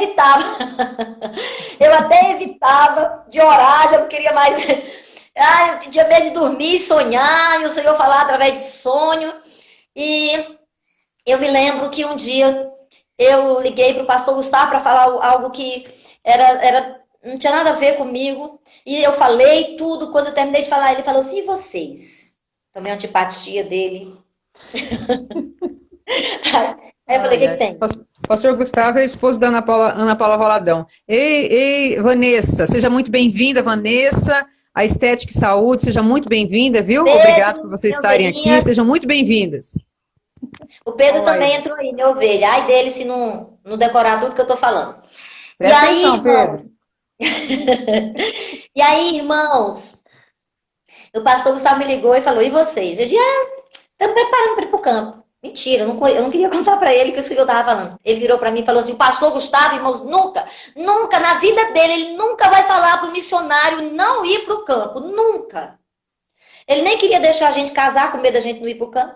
evitava de orar, já não queria mais. Eu tinha medo de dormir e sonhar, e o Senhor falar através de sonho. E eu me lembro que um dia eu liguei para o pastor Gustavo para falar algo que não tinha nada a ver comigo. E eu falei tudo. Quando eu terminei de falar, ele falou assim, e vocês? Tomei a antipatia dele. Aí eu falei, o que tem? Pastor Gustavo é esposo da Ana Paula Valadão. Ei, Vanessa, seja muito bem-vinda, Vanessa. A Estética e Saúde, seja muito bem-vinda, viu? Obrigada por vocês estarem aqui, sejam muito bem-vindas. O Pedro também entrou aí, minha ovelha. Ai dele se não decorar tudo que eu tô falando. Presta atenção, Pedro. E aí, irmãos, o pastor Gustavo me ligou e falou, e vocês? Eu disse, estamos preparando para ir pro campo. Mentira, eu não queria contar para ele que isso que eu estava falando. Ele virou para mim e falou assim, o pastor Gustavo, irmãos, nunca, na vida dele, ele nunca vai falar para o missionário não ir para o campo, nunca. Ele nem queria deixar a gente casar com medo da gente não ir para o campo.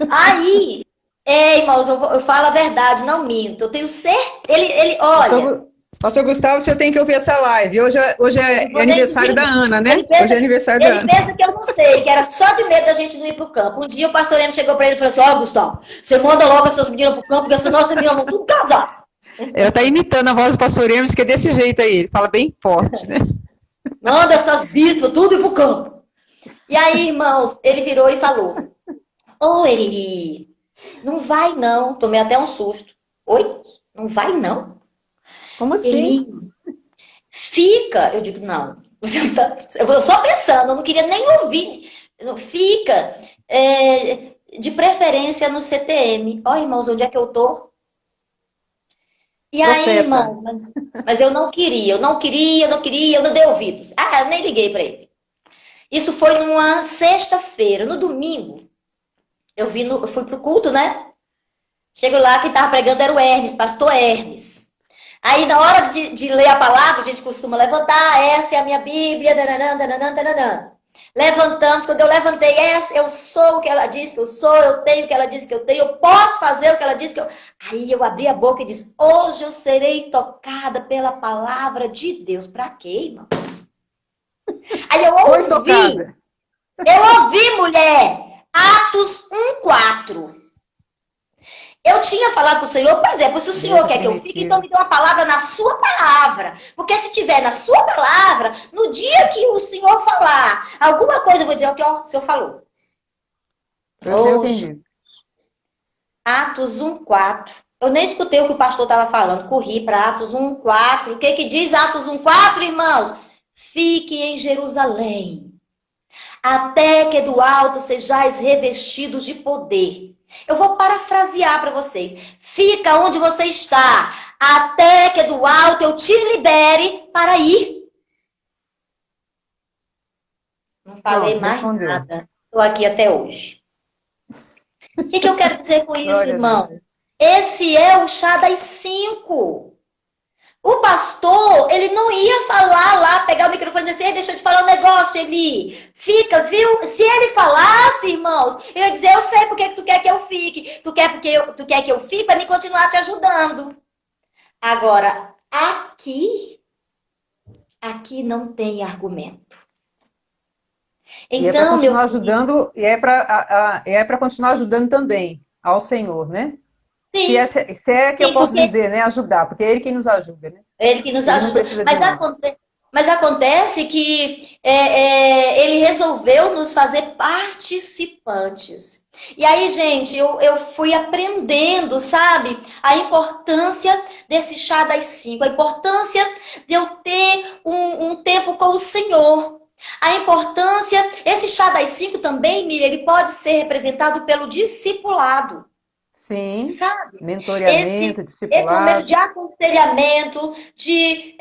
Aí, irmãos, eu falo a verdade, não minto. Eu tenho certeza, olha... Pastor Gustavo, o senhor tem que ouvir essa live. Hoje é aniversário da Ana, né? Hoje é aniversário da Ana. Ele pensa que eu não sei, que era só de medo da gente não ir pro campo. Um dia o pastor Emo chegou pra ele e falou assim, Gustavo, você manda logo essas meninas pro campo, porque senão essas meninas vão tudo casar. Ela tá imitando a voz do pastor Emo, que é desse jeito aí. Ele fala bem forte, né? Manda essas bispas tudo ir pro campo. E aí, irmãos, ele virou e falou, Eli, não vai não. Tomei até um susto. Oi? Não vai não? Como assim? Ele fica. Eu digo, não. Eu só pensando, eu não queria nem ouvir. Fica. De preferência no CTM. Ó, irmãos, onde é que eu tô? E aí, irmão, mas eu não queria, eu não dei ouvidos. Eu nem liguei para ele. Isso foi numa sexta-feira. No domingo, eu fui pro culto, né? Chego lá, quem estava pregando era o Hermes, pastor Hermes. Aí, na hora de ler a palavra, a gente costuma levantar, essa é a minha Bíblia, dananã, dananã, dananã. Levantamos, quando eu levantei essa, eu sou o que ela disse que eu sou, eu tenho o que ela disse que eu tenho, eu posso fazer o que ela disse que eu... Aí eu abri a boca e disse, hoje eu serei tocada pela palavra de Deus. Pra quê, irmãos? Aí eu ouvi, mulher, Atos 1:4. Eu tinha falado com o Senhor, pois é, se o Senhor quer que eu fique, então me dê uma palavra na sua palavra. Porque se tiver na sua palavra, no dia que o Senhor falar alguma coisa, eu vou dizer o que o Senhor falou. Hoje, Atos 1:4. Eu nem escutei o que o pastor estava falando. Corri para Atos 1:4. O que diz Atos 1:4, irmãos? Fique em Jerusalém, até que do alto sejais revestidos de poder. Eu vou parafrasear para vocês. Fica onde você está, até que do alto eu te libere para ir. Não falei mais nada. Estou aqui até hoje. O que eu quero dizer com isso, irmão? Esse é o chá das 5. O pastor, ele não ia falar lá, pegar o microfone e dizer assim, deixa eu te falar um negócio, Eli. Fica, viu? Se ele falasse, irmãos, eu ia dizer, eu sei porque tu quer que eu fique. Tu quer que eu fique para me continuar te ajudando. Agora, aqui não tem argumento. Então, e é para continuar ajudando, e é para continuar ajudando também ao Senhor, né? Sim. Se é que eu posso dizer, né? Ajudar, porque é Ele que nos ajuda, né? Ele que nos ajuda. Mas acontece que Ele resolveu nos fazer participantes. E aí, gente, eu fui aprendendo, sabe? A importância desse chá das 5. A importância de eu ter um tempo com o Senhor. A importância... Esse chá das 5 também, Miriam, ele pode ser representado pelo discipulado. Sim, sabe? Mentoreamento, discipulado. Esse momento de aconselhamento, de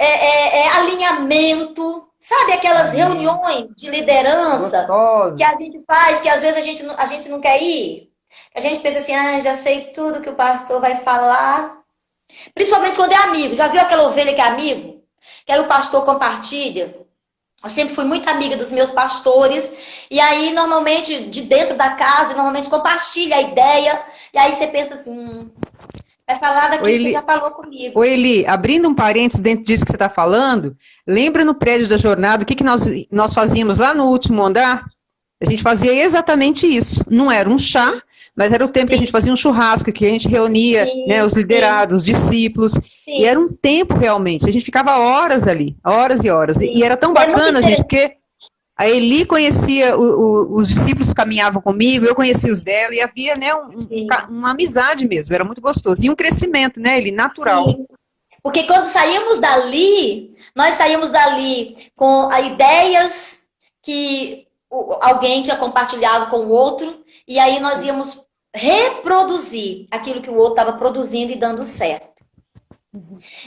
alinhamento, sabe? Aquelas reuniões de liderança que a gente faz, que às vezes a gente não quer ir. A gente pensa assim, já sei tudo que o pastor vai falar. Principalmente quando é amigo. Já viu aquela ovelha que é amigo? Que aí o pastor compartilha. Eu sempre fui muito amiga dos meus pastores. E aí, normalmente, de dentro da casa, normalmente compartilha a ideia. E aí você pensa assim, vai falar daquilo que já falou comigo. Ô Eli, abrindo um parênteses dentro disso que você está falando, lembra no prédio da jornada, o que nós fazíamos lá no último andar? A gente fazia exatamente isso. Não era um chá, mas era o tempo que a gente fazia um churrasco, que a gente reunia né, os liderados, os discípulos. E era um tempo realmente. A gente ficava horas ali, horas e horas. E era tão bacana, gente, porque a Eli conhecia os discípulos que caminhavam comigo, eu conhecia os dela, e havia né, uma amizade mesmo, era muito gostoso. E um crescimento, né, Eli, natural. Sim. Porque quando saímos dali, nós saímos dali com ideias que alguém tinha compartilhado com o outro, e aí nós íamos reproduzir aquilo que o outro estava produzindo e dando certo.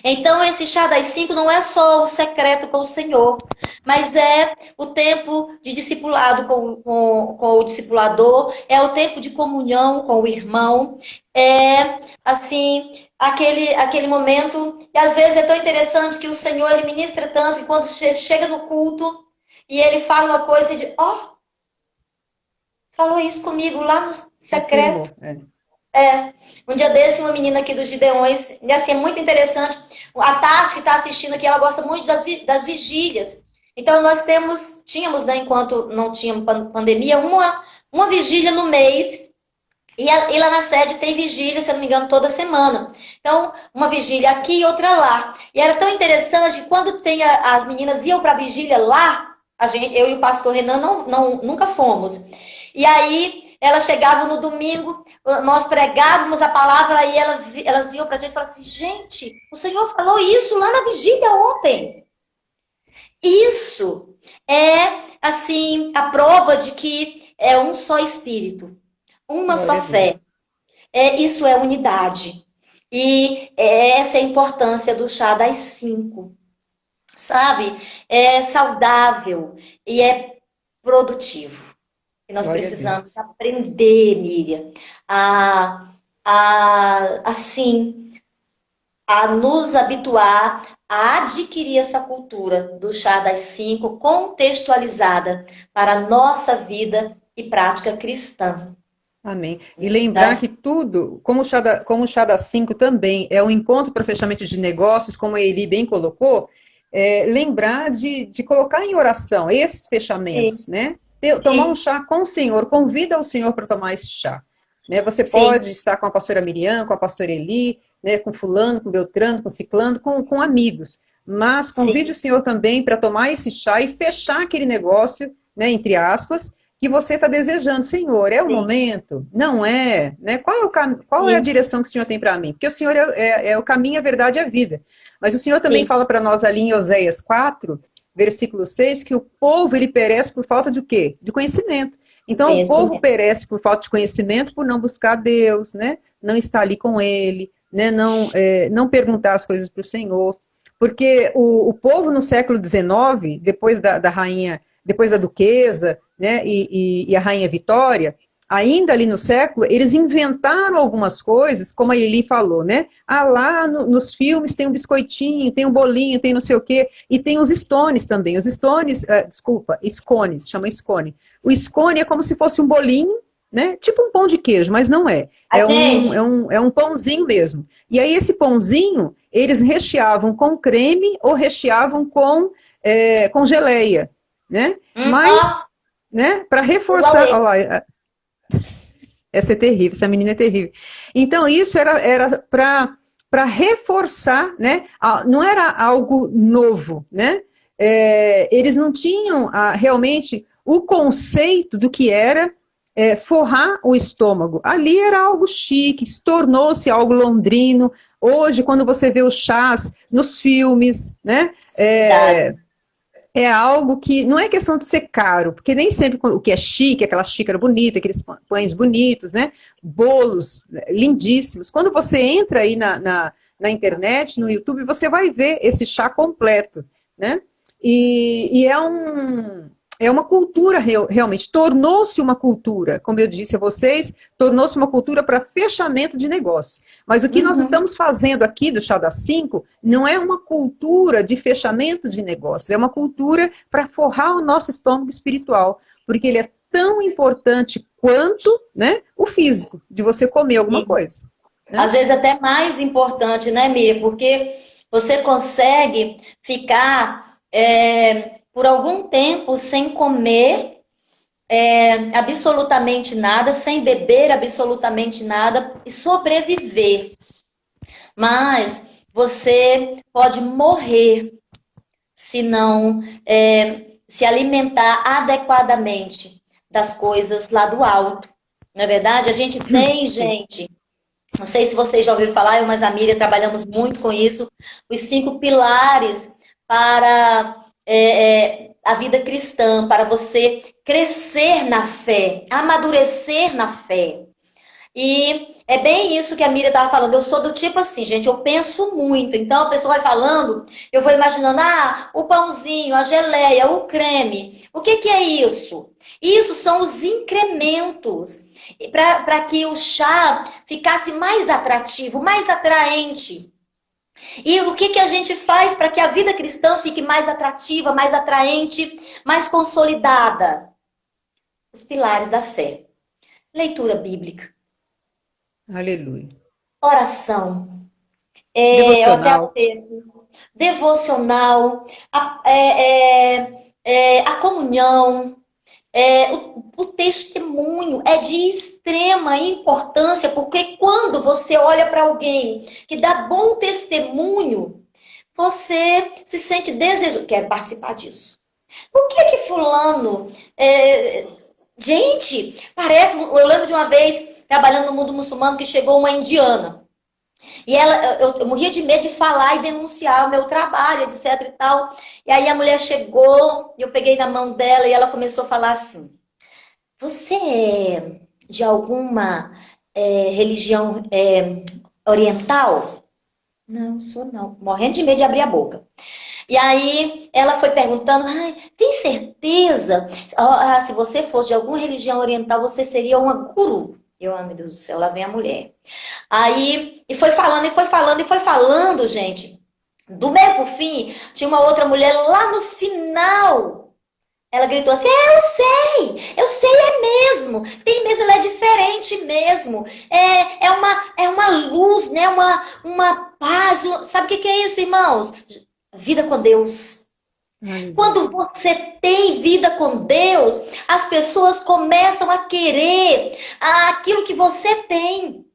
Então, esse chá das 5 não é só o secreto com o Senhor, mas é o tempo de discipulado com o discipulador, é o tempo de comunhão com o irmão, é, assim, aquele momento, e às vezes é tão interessante que o Senhor, ele ministra tanto, que quando chega no culto, e ele fala uma coisa de, falou isso comigo lá no secreto. Um dia desse, uma menina aqui dos Gideões, e assim, é muito interessante, a Tati que está assistindo aqui, ela gosta muito das vigílias. Então, nós tínhamos, né, enquanto não tinha pandemia, uma vigília no mês, e lá na sede tem vigília, se eu não me engano, toda semana. Então, uma vigília aqui e outra lá. E era tão interessante, quando as meninas iam para a vigília lá, eu e o pastor Renan nunca fomos. E aí... elas chegavam no domingo, nós pregávamos a palavra e elas vinham para a gente e falavam assim, gente, o Senhor falou isso lá na vigília ontem. Isso é, assim, a prova de que é um só Espírito, uma só fé. Isso é unidade. E essa é a importância do chá das 5. Sabe? É saudável e é produtivo. E nós Glória a precisamos Deus. aprender, Miriam, assim, a nos habituar a adquirir essa cultura do chá das 5 contextualizada para a nossa vida e prática cristã. Amém. E lembrar que tudo, como o chá das 5 também é um encontro para fechamento de negócios, como a Eli bem colocou, lembrar de colocar em oração esses fechamentos, Sim, né? Tomar um sim, chá com o Senhor, convida o Senhor para tomar esse chá. Né? Você sim, pode estar com a pastora Miriam, com a pastora Eli, né? Com fulano, com Beltrano, com ciclano, com amigos. Mas convide o sim, Senhor também para tomar esse chá e fechar aquele negócio, né? Entre aspas, que você está desejando. Senhor, é o sim, momento? Não é? Né? Qual é a sim, direção que o Senhor tem para mim? Porque o Senhor é o caminho, a verdade e a vida. Mas o Senhor também sim, fala para nós ali em Oséias 4, versículo 6, que o povo ele perece por falta de quê? De conhecimento. Então o povo conhecimento. perece por falta de conhecimento, por não buscar Deus, né? Não estar ali com Ele, né? Não perguntar as coisas para o Senhor. Porque o povo no século XIX, depois da rainha, depois da duquesa, né, e a rainha Vitória, ainda ali no século, eles inventaram algumas coisas, como a Eli falou, né? Ah, lá nos filmes tem um biscoitinho, tem um bolinho, tem não sei o quê, e tem os scones também. Os scones, scones, chama scone. O scone é como se fosse um bolinho, né? Tipo um pão de queijo, mas não é. A É um pãozinho mesmo. E aí esse pãozinho, eles recheavam com creme ou recheavam com geleia, né? Mas, ó, né, para igual reforçar, olha eu. lá, essa é terrível, essa menina é terrível. Então, isso era para reforçar, né? Não era algo novo, né? Eles não tinham realmente o conceito do que era forrar o estômago. Ali era algo chique, tornou-se algo londrino. Hoje, quando você vê os chás nos filmes, né? Verdade. É algo que não é questão de ser caro, porque nem sempre o que é chique, aquela xícara bonita, aqueles pães bonitos, né? Bolos lindíssimos. Quando você entra aí na internet, no YouTube, você vai ver esse chá completo, né? E é uma cultura realmente, tornou-se uma cultura, como eu disse a vocês, tornou-se uma cultura para fechamento de negócios. Mas o que nós Uhum. estamos fazendo aqui do Chá das 5 não é uma cultura de fechamento de negócios, é uma cultura para forrar o nosso estômago espiritual, porque ele é tão importante quanto, né, o físico, de você comer alguma Sim. coisa. Né? Às vezes até mais importante, né, Miriam? Porque você consegue ficar por algum tempo sem comer absolutamente nada, sem beber absolutamente nada e sobreviver. Mas você pode morrer se não se alimentar adequadamente das coisas lá do alto. Na verdade, a gente tem, Sim. gente, não sei se vocês já ouviram falar, eu e a Miriam trabalhamos muito com isso, os 5 pilares para a vida cristã, para você crescer na fé, amadurecer na fé. E é bem isso que a Miriam estava falando. Eu sou do tipo assim, gente, eu penso muito. Então a pessoa vai falando, eu vou imaginando, o pãozinho, a geleia, o creme. O que é isso? Isso são os incrementos para que o chá ficasse mais atrativo, mais atraente. E o que a gente faz para que a vida cristã fique mais atrativa, mais atraente, mais consolidada? Os pilares da fé. Leitura bíblica. Aleluia. Oração. Eu até Devocional. anotei. Devocional. A comunhão. O testemunho é de extrema importância, porque quando você olha para alguém que dá bom testemunho, você se sente desejoso. Quero participar disso. Por que fulano... Gente, parece... Eu lembro de uma vez, trabalhando no mundo muçulmano, que chegou uma indiana. E eu morria de medo de falar e denunciar o meu trabalho, etc e tal. E aí a mulher chegou, eu peguei na mão dela e ela começou a falar assim: você é de alguma religião oriental? Não, sou não. Morrendo de medo de abrir a boca. E aí ela foi perguntando, ai, tem certeza? Se você fosse de alguma religião oriental, você seria uma guru. Eu, meu Deus do céu, lá vem a mulher. Aí, e foi falando, e foi falando, e foi falando, gente. Do meio pro fim, tinha uma outra mulher lá no final. Ela gritou assim, eu sei, é mesmo. Tem mesmo, ela é diferente mesmo. É uma luz, né? Uma paz. Sabe o que é isso, irmãos? Vida com Deus. Quando você tem vida com Deus, as pessoas começam a querer aquilo que você tem.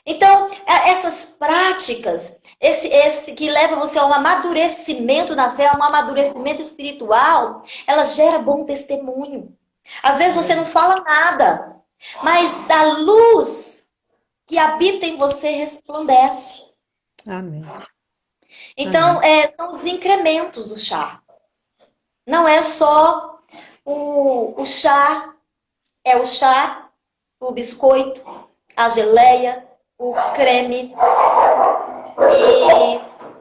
Então, essas práticas, esse que leva você a um amadurecimento na fé, a um amadurecimento espiritual, ela gera bom testemunho. Às vezes você não fala nada, mas a luz que habita em você resplandece. Amém. Então, são os incrementos do chá. Não é só o chá, é o chá, o biscoito, a geleia, o creme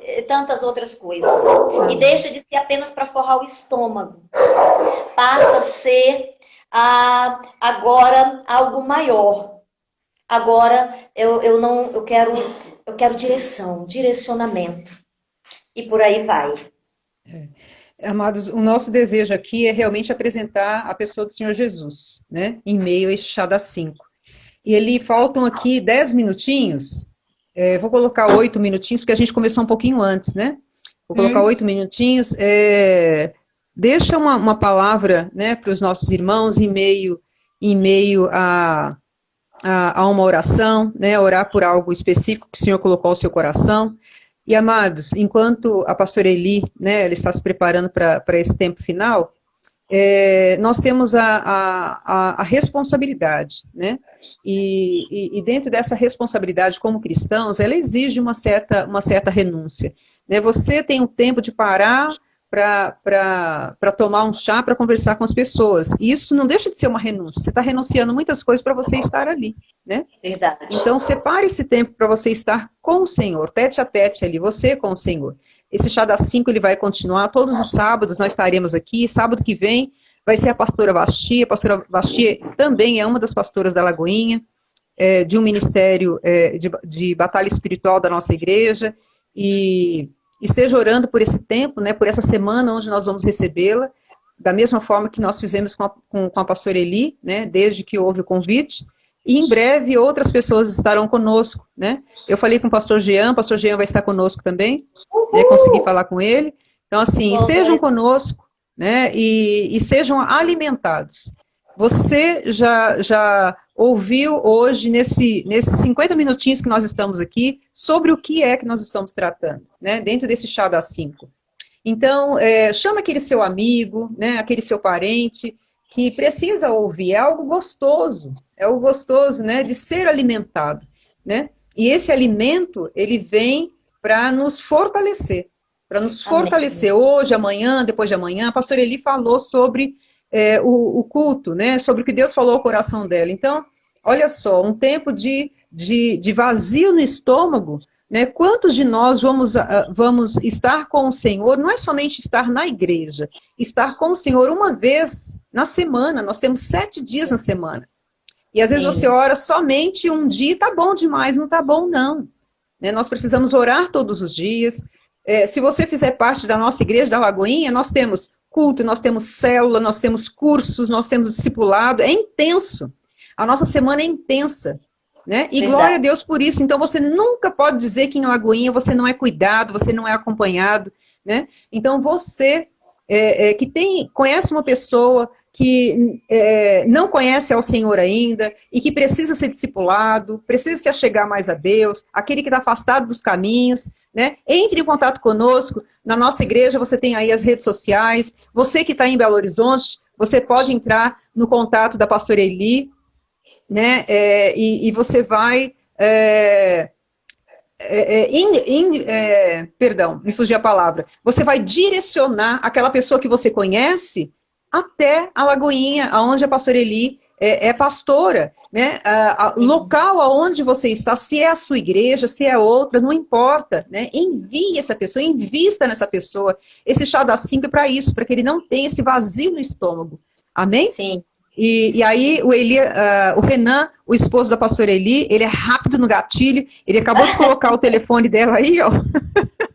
e tantas outras coisas. E deixa de ser apenas para forrar o estômago. Passa a ser agora algo maior. Agora eu quero direcionamento. E por aí vai. Amados, o nosso desejo aqui é realmente apresentar a pessoa do Senhor Jesus, né? Em meio a este chá das 5. E ele faltam aqui 10 minutinhos. Vou colocar 8 minutinhos, porque a gente começou um pouquinho antes, né? Vou colocar 8 minutinhos. Deixa uma palavra, né, para os nossos irmãos em meio a uma oração, né? Orar por algo específico que o Senhor colocou ao seu coração. E, amados, enquanto a pastora Eli, né, ela está se preparando para esse tempo final, nós temos a responsabilidade, né? E dentro dessa responsabilidade como cristãos, ela exige uma certa renúncia, né? Você tem um tempo de parar para tomar um chá, para conversar com as pessoas. E isso não deixa de ser uma renúncia. Você está renunciando muitas coisas para você estar ali, né? Verdade. Então, separe esse tempo para você estar com o Senhor, tete a tete ali, você com o Senhor. Esse chá das 5, ele vai continuar todos os sábados, nós estaremos aqui. Sábado que vem vai ser a pastora Vasti. A pastora Vasti também é uma das pastoras da Lagoinha, de um ministério de batalha espiritual da nossa igreja. E esteja orando por esse tempo, né, por essa semana onde nós vamos recebê-la, da mesma forma que nós fizemos com a pastora Eli, né, desde que houve o convite. E em breve outras pessoas estarão conosco, né? Eu falei com o pastor Jean vai estar conosco também, né? Consegui falar com ele. Então, assim, estejam conosco, né? E sejam alimentados. Você já ouviu hoje, nesses 50 minutinhos que nós estamos aqui, sobre o que é que nós estamos tratando, né? Dentro desse chá das 5. Então, chama aquele seu amigo, né? Aquele seu parente, que precisa ouvir, é algo gostoso, né, de ser alimentado, né, e esse alimento, ele vem para nos fortalecer, hoje, amanhã, depois de amanhã. A pastora Eli falou sobre o culto, né, sobre o que Deus falou ao coração dela. Então, olha só, um tempo de vazio no estômago, né? Quantos de nós vamos estar com o Senhor, não é somente estar na igreja, estar com o Senhor uma vez na semana. Nós temos 7 dias na semana. E às vezes você ora somente um dia, tá bom demais, não tá bom não. Né? Nós precisamos orar todos os dias. Se você fizer parte da nossa igreja da Lagoinha, nós temos culto, nós temos célula, nós temos cursos, nós temos discipulado, é intenso. A nossa semana é intensa. Né? E verdade. Glória a Deus por isso. Então você nunca pode dizer que em Lagoinha você não é cuidado, você não é acompanhado, né? Então você que conhece uma pessoa que não conhece ao Senhor ainda e que precisa ser discipulado, precisa se achegar mais a Deus, aquele que está afastado dos caminhos, né? Entre em contato conosco. Na nossa igreja você tem aí as redes sociais. Você que está em Belo Horizonte, você pode entrar no contato da pastora Eli, né, e você vai, perdão, me fugiu a palavra, você vai direcionar aquela pessoa que você conhece até a Lagoinha, aonde a pastora Eli é pastora, né? Local aonde você está, se é a sua igreja, se é outra, não importa, né? Envie essa pessoa, invista nessa pessoa. Esse chá das 5 é para isso, para que ele não tenha esse vazio no estômago. Amém? Sim. E aí o Renan, o esposo da pastora Eli, ele é rápido no gatilho, ele acabou de colocar o telefone dela aí, ó.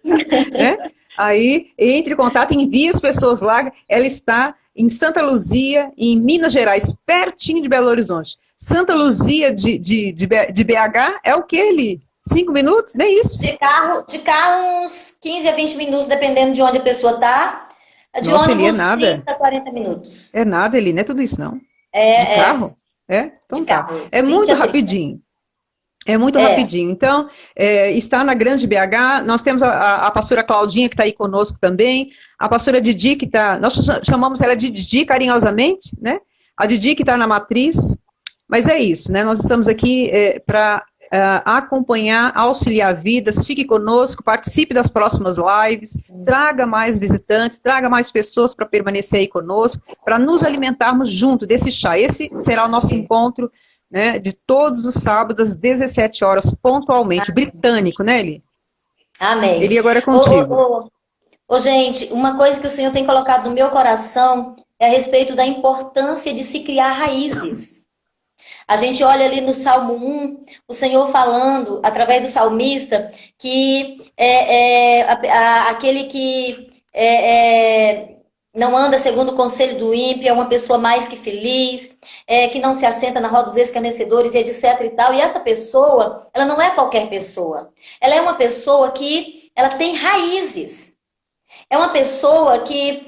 Né? Aí, entre em contato, envie as pessoas lá. Ela está em Santa Luzia, em Minas Gerais, pertinho de Belo Horizonte. Santa Luzia de BH é o que, Eli? 5 minutos? Nem isso? De carro uns 15 a 20 minutos, dependendo de onde a pessoa está. De Nossa, ônibus, Eli, é nada. 30 a 40 minutos. É nada, Eli, não é tudo isso, não. De carro? Então de tá. carro. É muito rapidinho. É muito rapidinho. Então, está na Grande BH, nós temos a pastora Claudinha, que está aí conosco também, a pastora Didi, que está, nós chamamos ela de Didi carinhosamente, né? A Didi, que está na matriz, mas é isso, né? Nós estamos aqui para acompanhar, auxiliar vidas, fique conosco, participe das próximas lives, traga mais visitantes, traga mais pessoas para permanecer aí conosco, para nos alimentarmos junto desse chá. Esse será o nosso encontro, né, de todos os sábados, às 17 horas, pontualmente. Britânico, né, Eli? Amém. Eli, agora é contigo. Gente, uma coisa que o Senhor tem colocado no meu coração é a respeito da importância de se criar raízes. A gente olha ali no Salmo 1, o Senhor falando, através do salmista, que aquele que não anda segundo o conselho do ímpio é uma pessoa mais que feliz, que não se assenta na roda dos escarnecedores e etc e tal. E essa pessoa, ela não é qualquer pessoa. Ela é uma pessoa que ela tem raízes. É uma pessoa que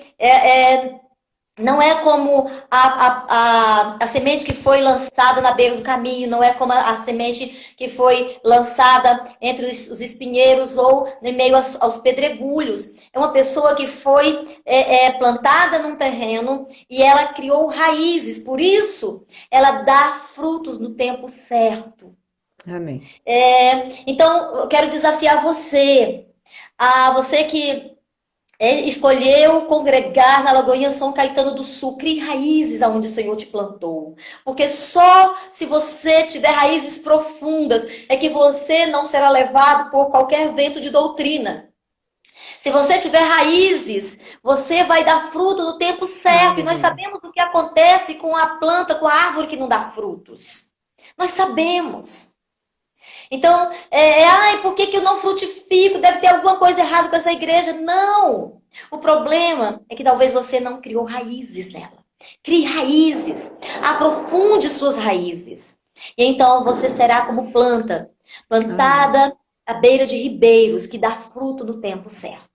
não é como a semente que foi lançada na beira do caminho, não é como a semente que foi lançada entre os espinheiros ou em meio aos pedregulhos. É uma pessoa que foi plantada num terreno e ela criou raízes, por isso ela dá frutos no tempo certo. Amém. Então, eu quero desafiar você, você que escolheu congregar na Lagoinha São Caetano do Sul, crie raízes aonde o Senhor te plantou. Porque só se você tiver raízes profundas é que você não será levado por qualquer vento de doutrina. Se você tiver raízes, você vai dar fruto no tempo certo. E nós sabemos o que acontece com a planta, com a árvore que não dá frutos. Nós sabemos. Então, por que eu não frutifico? Deve ter alguma coisa errada com essa igreja. Não! O problema é que talvez você não criou raízes nela. Crie raízes. Aprofunde suas raízes. E então você será como planta, plantada à beira de ribeiros, que dá fruto no tempo certo.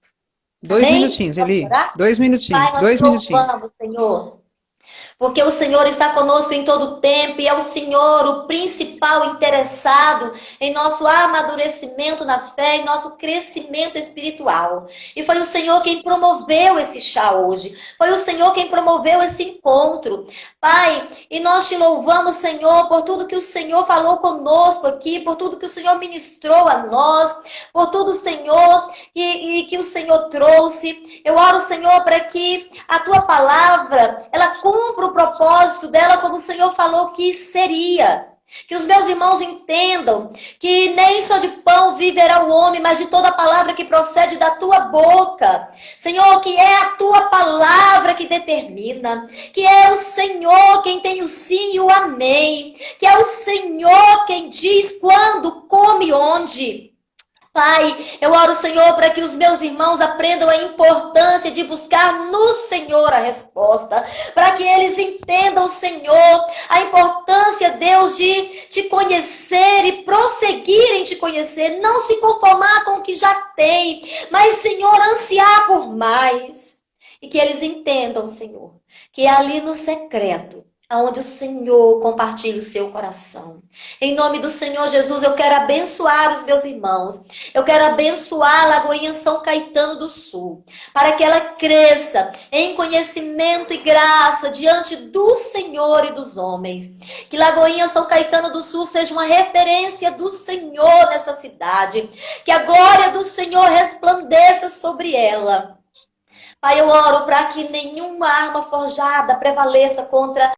2 minutinhos, Eli. 2 minutinhos. Pai, 2 minutinhos. Vamos, Senhor. Porque o Senhor está conosco em todo o tempo e é o Senhor o principal interessado em nosso amadurecimento na fé e nosso crescimento espiritual. E foi o Senhor quem promoveu esse chá hoje. Foi o Senhor quem promoveu esse encontro. Pai, e nós te louvamos, Senhor, por tudo que o Senhor falou conosco aqui, por tudo que o Senhor ministrou a nós, por tudo, Senhor, que o Senhor trouxe. Eu oro, Senhor, para que a tua palavra, ela cumpra o propósito dela como o Senhor falou que seria. Que os meus irmãos entendam que nem só de pão viverá o homem, mas de toda a palavra que procede da tua boca. Senhor, que é a tua palavra que determina. Que é o Senhor quem tem o sim e o amém. Que é o Senhor quem diz quando, como e onde. Pai, eu oro, Senhor, para que os meus irmãos aprendam a importância de buscar no Senhor a resposta. Para que eles entendam, Senhor, a importância, Deus, de te conhecer e prosseguir em te conhecer. Não se conformar com o que já tem, mas, Senhor, ansiar por mais. E que eles entendam, Senhor, que é ali no secreto onde o Senhor compartilha o seu coração. Em nome do Senhor Jesus, eu quero abençoar os meus irmãos. Eu quero abençoar a Lagoinha São Caetano do Sul, para que ela cresça em conhecimento e graça diante do Senhor e dos homens. Que Lagoinha São Caetano do Sul seja uma referência do Senhor nessa cidade. Que a glória do Senhor resplandeça sobre ela. Pai, eu oro para que nenhuma arma forjada prevaleça contra